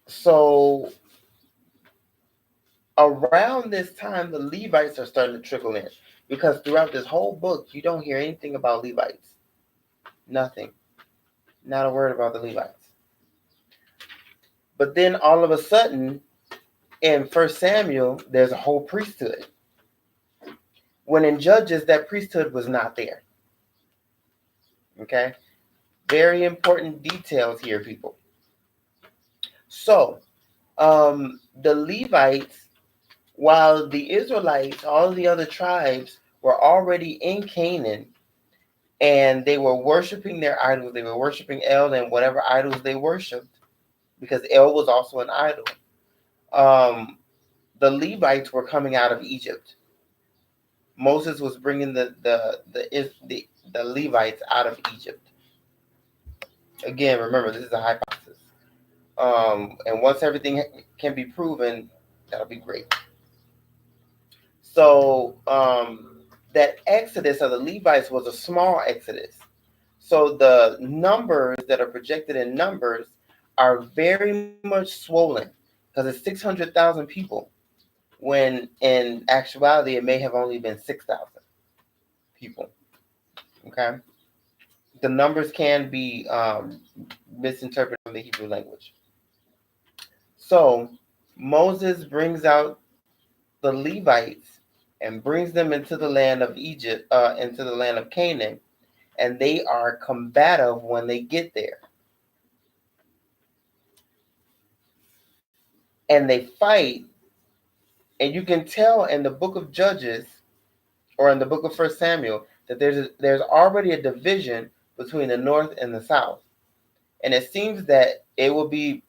[SPEAKER 1] So around this time, the Levites are starting to trickle in, because throughout this whole book, you don't hear anything about Levites. Nothing. Not a word about the Levites. But then all of a sudden, in 1 Samuel, there's a whole priesthood. When in Judges, that priesthood was not there. Okay? Very important details here, people. So, the Levites, while the Israelites, all the other tribes, were already in Canaan, and they were worshiping their idols. They were worshiping El and whatever idols they worshipped, because El was also an idol. The Levites were coming out of Egypt. Moses was bringing the Levites out of Egypt. Again, remember, this is a hypothesis. And once everything can be proven, that'll be great. So that exodus of the Levites was a small exodus. So the numbers that are projected in Numbers are very much swollen, because it's 600,000 people, when in actuality it may have only been 6,000 people. Okay? The numbers can be misinterpreted from the Hebrew language. So Moses brings out the Levites and brings them into the land of Egypt, into the land of Canaan, and they are combative when they get there. And they fight, and you can tell in the book of Judges or in the book of 1 Samuel that there's already a division between the north and the south. And it seems that it will be,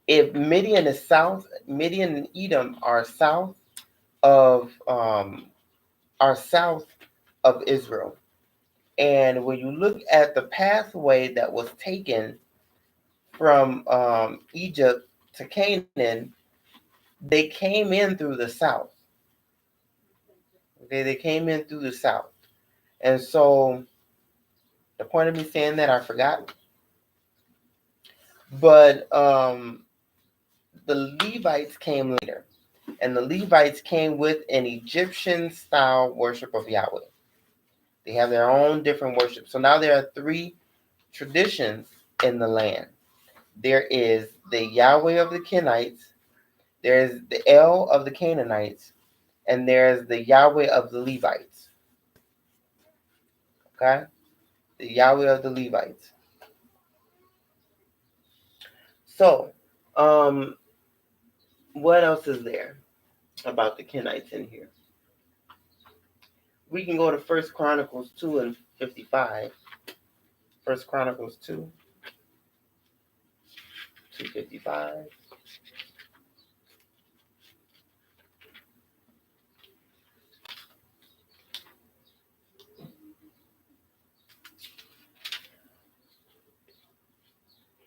[SPEAKER 1] if Midian is south, Midian and Edom are south of Israel. And when you look at the pathway that was taken from Egypt to Canaan, they came in through the south. Okay, they came in through the south. And so the point of me saying that, I forgot. But the Levites came later. And the Levites came with an Egyptian style worship of Yahweh. They have their own different worship. So now there are 3 traditions in the land. There is the Yahweh of the Kenites, there is the El of the Canaanites, and there's the Yahweh of the Levites. Okay? The Yahweh of the Levites. So, what else is there about the Kenites in here? We can go to First Chronicles 2 and 55. First Chronicles 2, 255.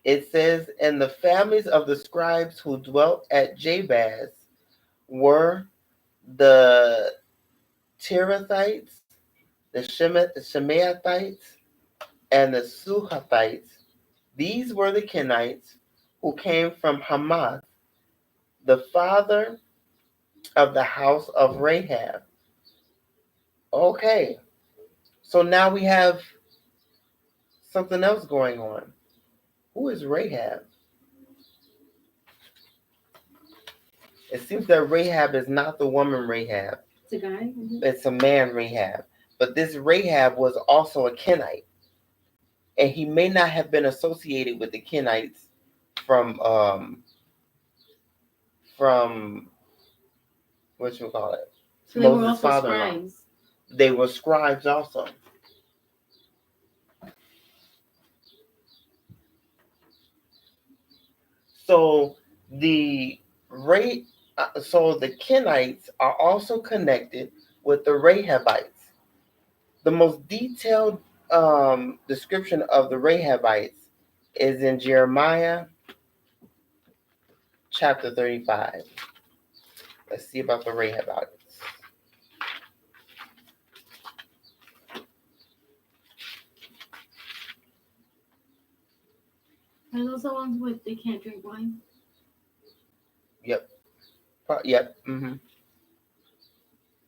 [SPEAKER 1] It says, and the families of the scribes who dwelt at Jabaz were the Tirathites, the Shemaathites, and the Suhathites. These were the Kenites who came from Hamath, the father of the house of Rahab. Okay, so now we have something else going on. Who is Rahab? It seems that Rahab is not the woman Rahab.
[SPEAKER 2] It's a guy. Mm-hmm.
[SPEAKER 1] It's a man Rahab. But this Rahab was also a Kenite. And he may not have been associated with the Kenites from what you call it?
[SPEAKER 2] So they were also scribes.
[SPEAKER 1] They were scribes also. So the Kenites are also connected with the Rahabites. The most detailed description of the Rahabites is in Jeremiah chapter 35. Let's see about the Rahabites.
[SPEAKER 2] Are those the ones with they can't drink wine?
[SPEAKER 1] Yep. Yep. Mm-hmm.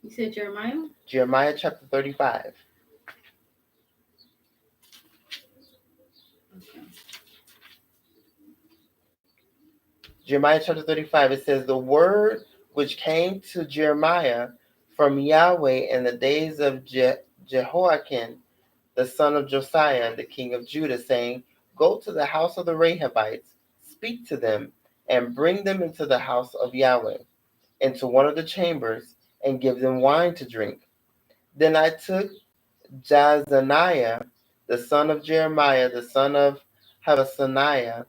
[SPEAKER 2] You said Jeremiah?
[SPEAKER 1] Jeremiah chapter 35.
[SPEAKER 2] Okay.
[SPEAKER 1] Jeremiah chapter 35, it says, the word which came to Jeremiah from Yahweh in the days of Jehoiakim, the son of Josiah, the king of Judah, saying, go to the house of the Rahabites, speak to them, and bring them into the house of Yahweh, into one of the chambers, and give them wine to drink. Then I took Jazaniah, the son of Jeremiah, the son of Habasaniah,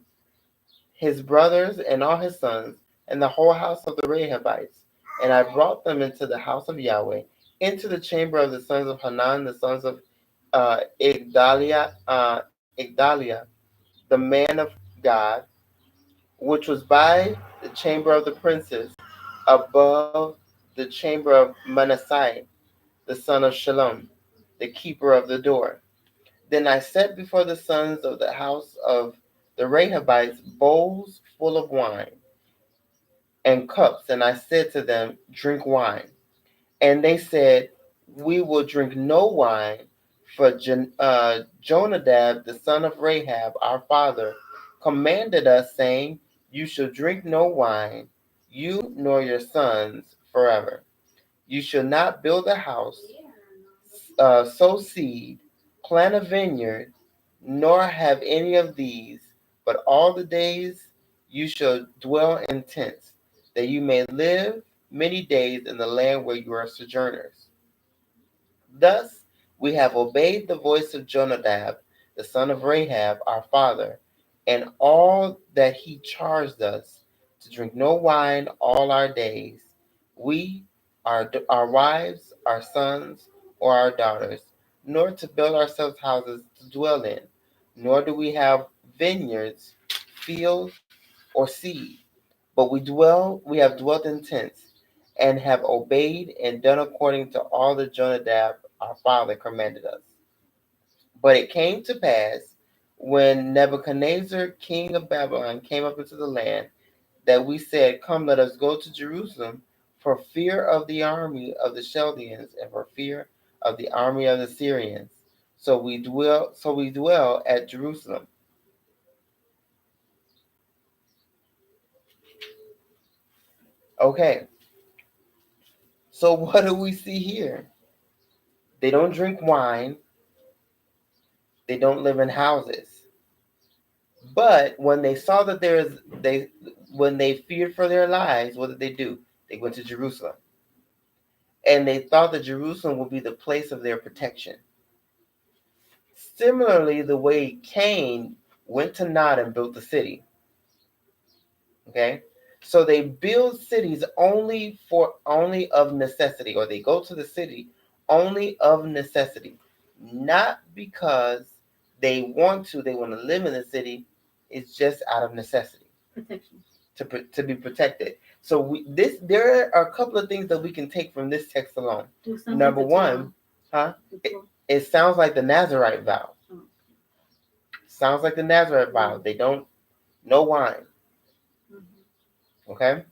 [SPEAKER 1] his brothers and all his sons, and the whole house of the Rahabites, and I brought them into the house of Yahweh, into the chamber of the sons of Hanan, the sons of Igdalia, the man of God, which was by the chamber of the princes, above the chamber of Manasseh, the son of Shalom, the keeper of the door. Then I set before the sons of the house of the Rahabites bowls full of wine and cups, and I said to them, drink wine. And they said, we will drink no wine, for Jonadab, the son of Rahab, our father, commanded us, saying, you shall drink no wine, you nor your sons, forever. You shall not build a house, sow seed, plant a vineyard, nor have any of these, but all the days you shall dwell in tents, that you may live many days in the land where you are sojourners. Thus we have obeyed the voice of Jonadab, the son of Rahab, our father, and all that he charged us, to drink no wine all our days, we, our wives, our sons, or our daughters, nor to build ourselves houses to dwell in, nor do we have vineyards, fields, or seed, but we have dwelt in tents, and have obeyed and done according to all that Jonadab our father commanded us. But it came to pass, when Nebuchadnezzar king of Babylon came up into the land, that we said, come, let us go to Jerusalem, for fear of the army of the Chaldeans, and for fear of the army of the Syrians. So we dwell at Jerusalem. Okay, so what do we see here? They don't drink wine. They don't live in houses. But when they saw that when they feared for their lives, what did they do? They went to Jerusalem. And they thought that Jerusalem would be the place of their protection. Similarly, the way Cain went to Nod and built the city. Okay? So they build cities only of necessity, or they go to the city only of necessity. Not because they want to live in the city. It's just out of necessity.
[SPEAKER 2] Protection.
[SPEAKER 1] To be protected. So there are a couple of things that we can take from this text alone. Number one, it sounds like the Nazarite vow.
[SPEAKER 2] Oh.
[SPEAKER 1] Sounds like the Nazarite vow. They don't no wine. Mm-hmm. Okay?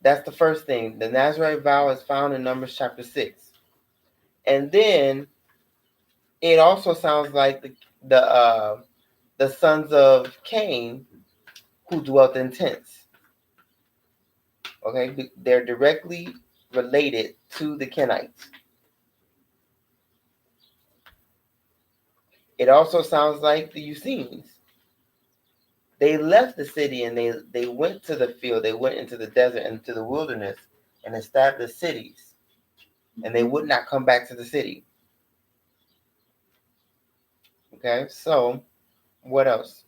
[SPEAKER 1] That's the first thing. The Nazarite vow is found in Numbers chapter 6. And then it also sounds like the sons of Cain who dwelt in tents. Okay? They're directly related to the Kenites. It also sounds like the Essenes. They left the city and they went to the field. They went into the desert and to the wilderness and established cities. And they would not come back to the city. Okay, so what else?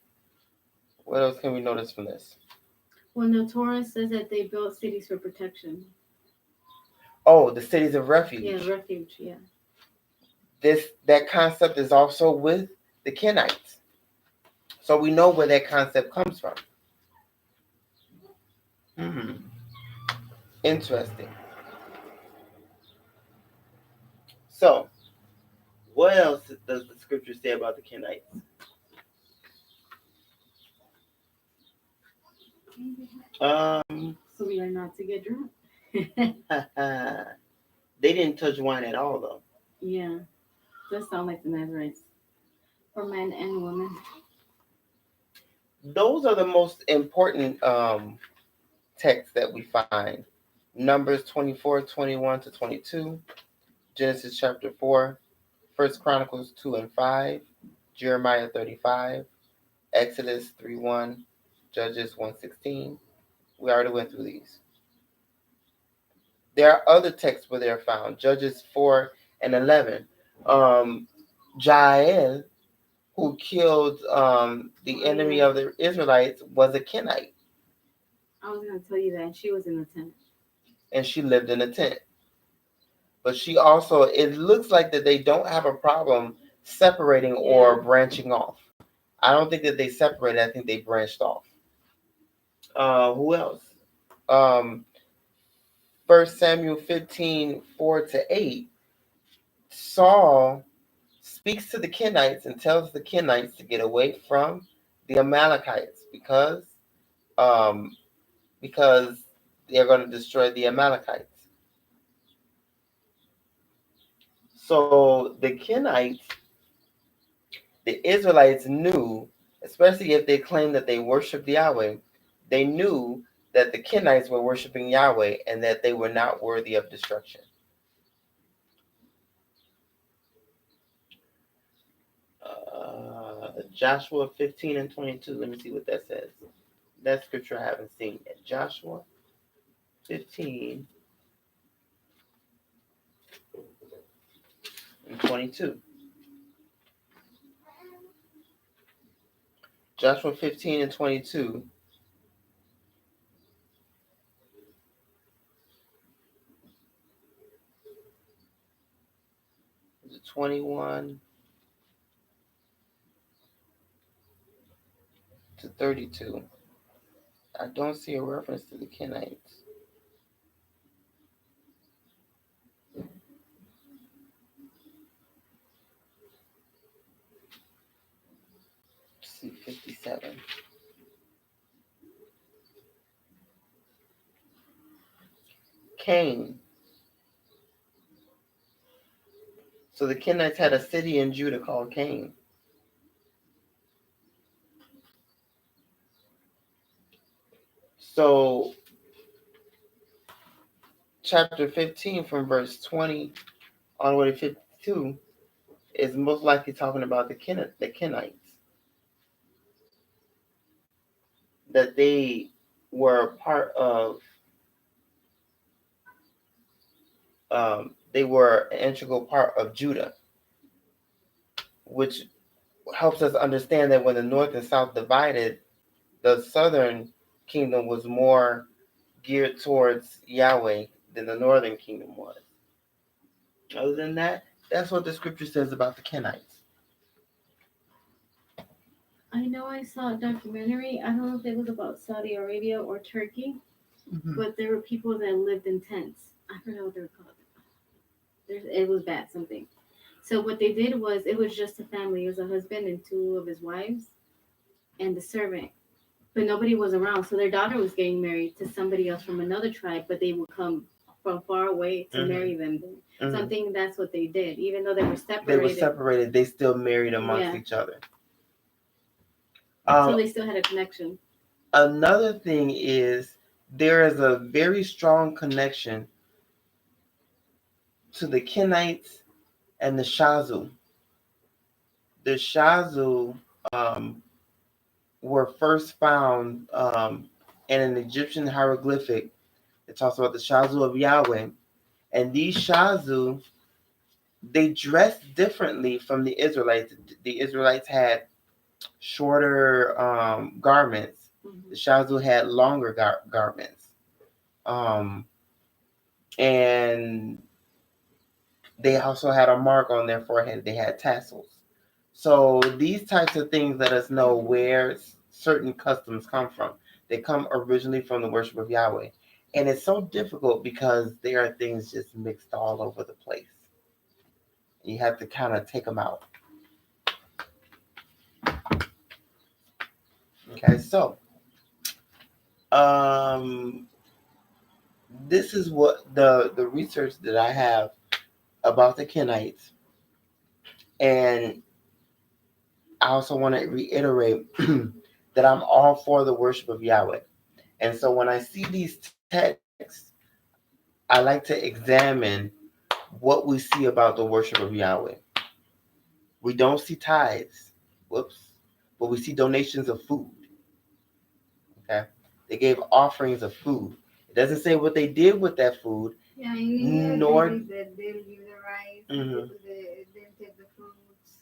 [SPEAKER 1] What else can we notice from this?
[SPEAKER 2] Well, the Torah says that they built cities for protection.
[SPEAKER 1] Oh, the cities of refuge.
[SPEAKER 2] Yeah, refuge, yeah.
[SPEAKER 1] That concept is also with the Kenites. So we know where that concept comes from. Interesting. So, what else does the scripture say about the Kenites?
[SPEAKER 2] So we are not to get drunk.
[SPEAKER 1] They didn't touch wine at all, though.
[SPEAKER 2] Yeah, does sound like the Nazarites, for men and women.
[SPEAKER 1] Those are the most important texts that we find. Numbers 24, 21 to 22, Genesis chapter 4, 1 Chronicles 2 and 5, Jeremiah 35, Exodus 3:1, Judges 1:16. We already went through these. There are other texts where they are found. Judges 4 and 11. Jael, who killed the enemy of the Israelites, was a Kenite.
[SPEAKER 2] I was going to tell you that. She was in the tent.
[SPEAKER 1] And she lived in a tent. But she also, it looks like that they don't have a problem separating or branching off. I don't think that they separated. I think they branched off. Who else? 1 Samuel 15, 4 to 8. Saul speaks to the Kenites and tells the Kenites to get away from the Amalekites because they're going to destroy the Amalekites. So the Kenites, the Israelites knew, especially if they claimed that they worshiped Yahweh, they knew that the Kenites were worshiping Yahweh and that they were not worthy of destruction. Joshua 15 and 22. Let me see what that says. That scripture I haven't seen yet. Joshua 15 and 22. Joshua 15 and 22. Is it 21 to 32? I don't see a reference to the Kenites. Let's see, 57. Cain. So the Kenites had a city in Judah called Cain. So chapter 15 from verse 20 all the way to 52 is most likely talking about the Kenites, that they were part of, they were an integral part of Judah, which helps us understand that when the north and south divided, the southern kingdom was more geared towards Yahweh than the northern kingdom was. Other than that, that's what the scripture says about the Kenites.
[SPEAKER 2] I know I saw a documentary. I don't know if it was about Saudi Arabia or Turkey, but there were people that lived in tents. I forgot what they were called. It was bad something. So what they did was it was just a family. It was a husband and two of his wives and the servant. But nobody was around. So their daughter was getting married to somebody else from another tribe, but they would come from far away to marry them. So I think that's what they did. Even though they were separated.
[SPEAKER 1] They still married amongst each other.
[SPEAKER 2] So they still had a connection.
[SPEAKER 1] Another thing is there is a very strong connection to the Kenites and the Shazu. The Shazu were first found in an Egyptian hieroglyphic. It talks about the Shazu of Yahweh. And these Shazu, they dressed differently from the Israelites. The Israelites had shorter garments. The Shazu had longer garments. And they also had a mark on their forehead. They had tassels. So these types of things let us know where certain customs come from. They come originally from the worship of Yahweh. And it's so difficult because there are things just mixed all over the place. You have to kind of take them out. Okay, so this is what the research that I have about the Kenites. And I also want to reiterate that I'm all for the worship of Yahweh. And so when I see these texts, I like to examine what we see about the worship of Yahweh. We don't see tithes, whoops, but we see donations of food. Okay, they gave offerings of food. It doesn't say what they did with that food.
[SPEAKER 2] Yeah, nor that they'll give the rice, they'll take the fruits.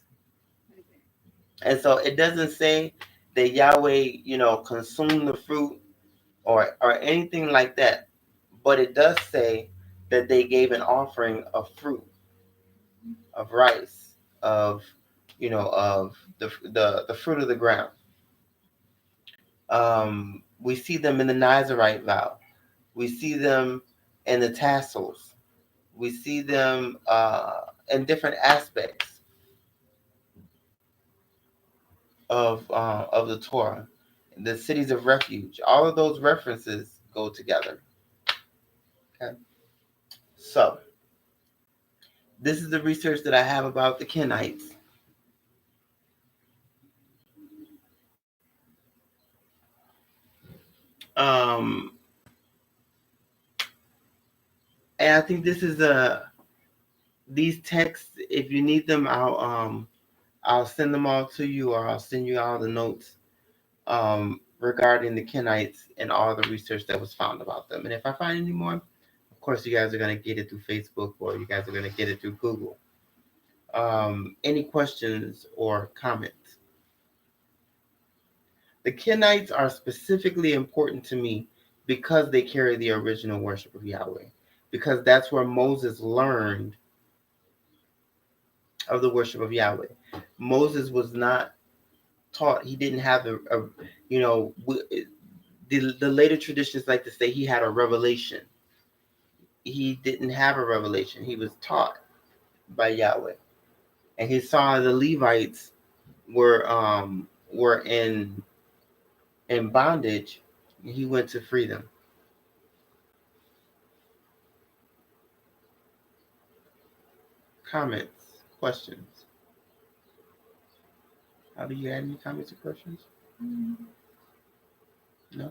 [SPEAKER 1] And so it doesn't say that Yahweh, consumed the fruit or anything like that. But it does say that they gave an offering of fruit, of rice, of the fruit of the ground. We see them in the Nazarite vow. We see them in the tassels. We see them in different aspects of the Torah. The cities of refuge. All of those references go together. Okay. So this is the research that I have about the Kenites. And I think this is these texts. If you need them, I'll send them all to you, or I'll send you all the notes regarding the Kenites and all the research that was found about them. And if I find any more, of course, you guys are going to get it through Facebook, or you guys are going to get it through Google. Any questions or comments? The Kenites are specifically important to me because they carry the original worship of Yahweh, because that's where Moses learned of the worship of Yahweh. Moses was not taught. He didn't have the later traditions like to say he had a revelation. He didn't have a revelation. He was taught by Yahweh, and he saw the Levites were in bondage. He went to free them. Comments, questions? How do you have any comments or questions? No.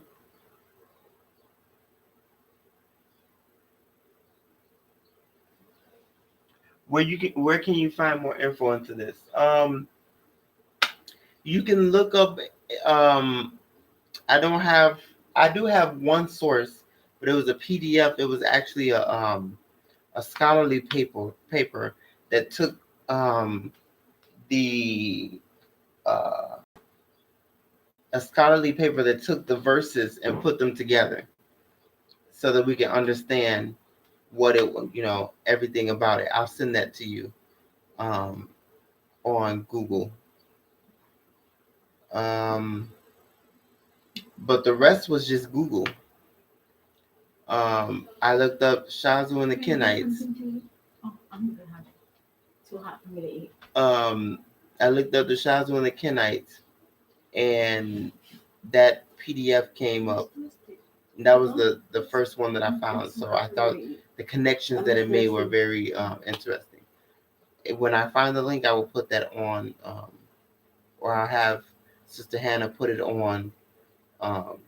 [SPEAKER 1] where can you find more info into this? You can look up. Um, I don't have. I do have one source, but it was a PDF. It was actually a scholarly paper that took the a scholarly paper that took the verses and put them together so that we can understand what it, everything about it. I'll send that to you um, on Google. Um, but the rest was just Google. I looked up Shazu and the Kenites.
[SPEAKER 2] Oh, I'm gonna have it. Too hot for me to eat.
[SPEAKER 1] I looked up the Shazu and the Kenites, and that PDF came up. And that was the first one that I found. So I thought the connections that it made were very interesting. When I find the link, I will put that on, or I'll have Sister Hannah put it on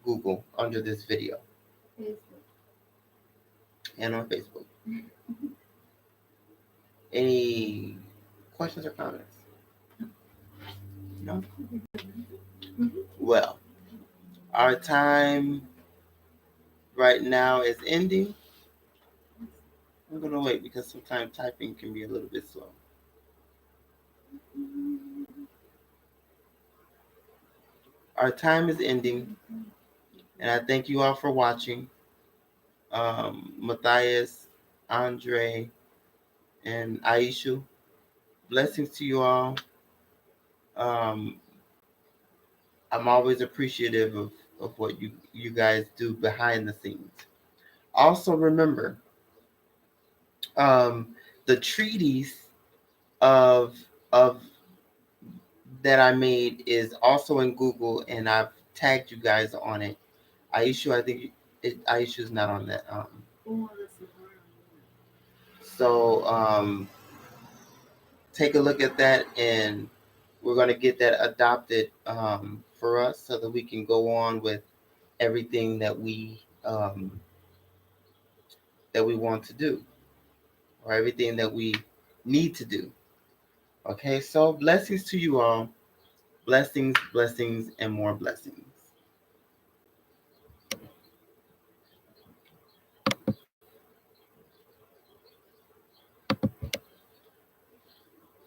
[SPEAKER 1] Google under this video and on Facebook. Any questions or comments? No? Well, our time right now is ending. I'm going to wait because sometimes typing can be a little bit slow. Our time is ending, and I thank you all for watching. Matthias, Andre, and Aishu, blessings to you all. I'm always appreciative of what you guys do behind the scenes. Also remember, the treatise of of that I made is also in Google, and I've tagged you guys on it. Aishu, I think Aishu's not on that. So take a look at that, and we're going to get that adopted for us so that we can go on with everything that we want to do, or everything that we need to do. Okay, so blessings to you all. Blessings, blessings, and more blessings.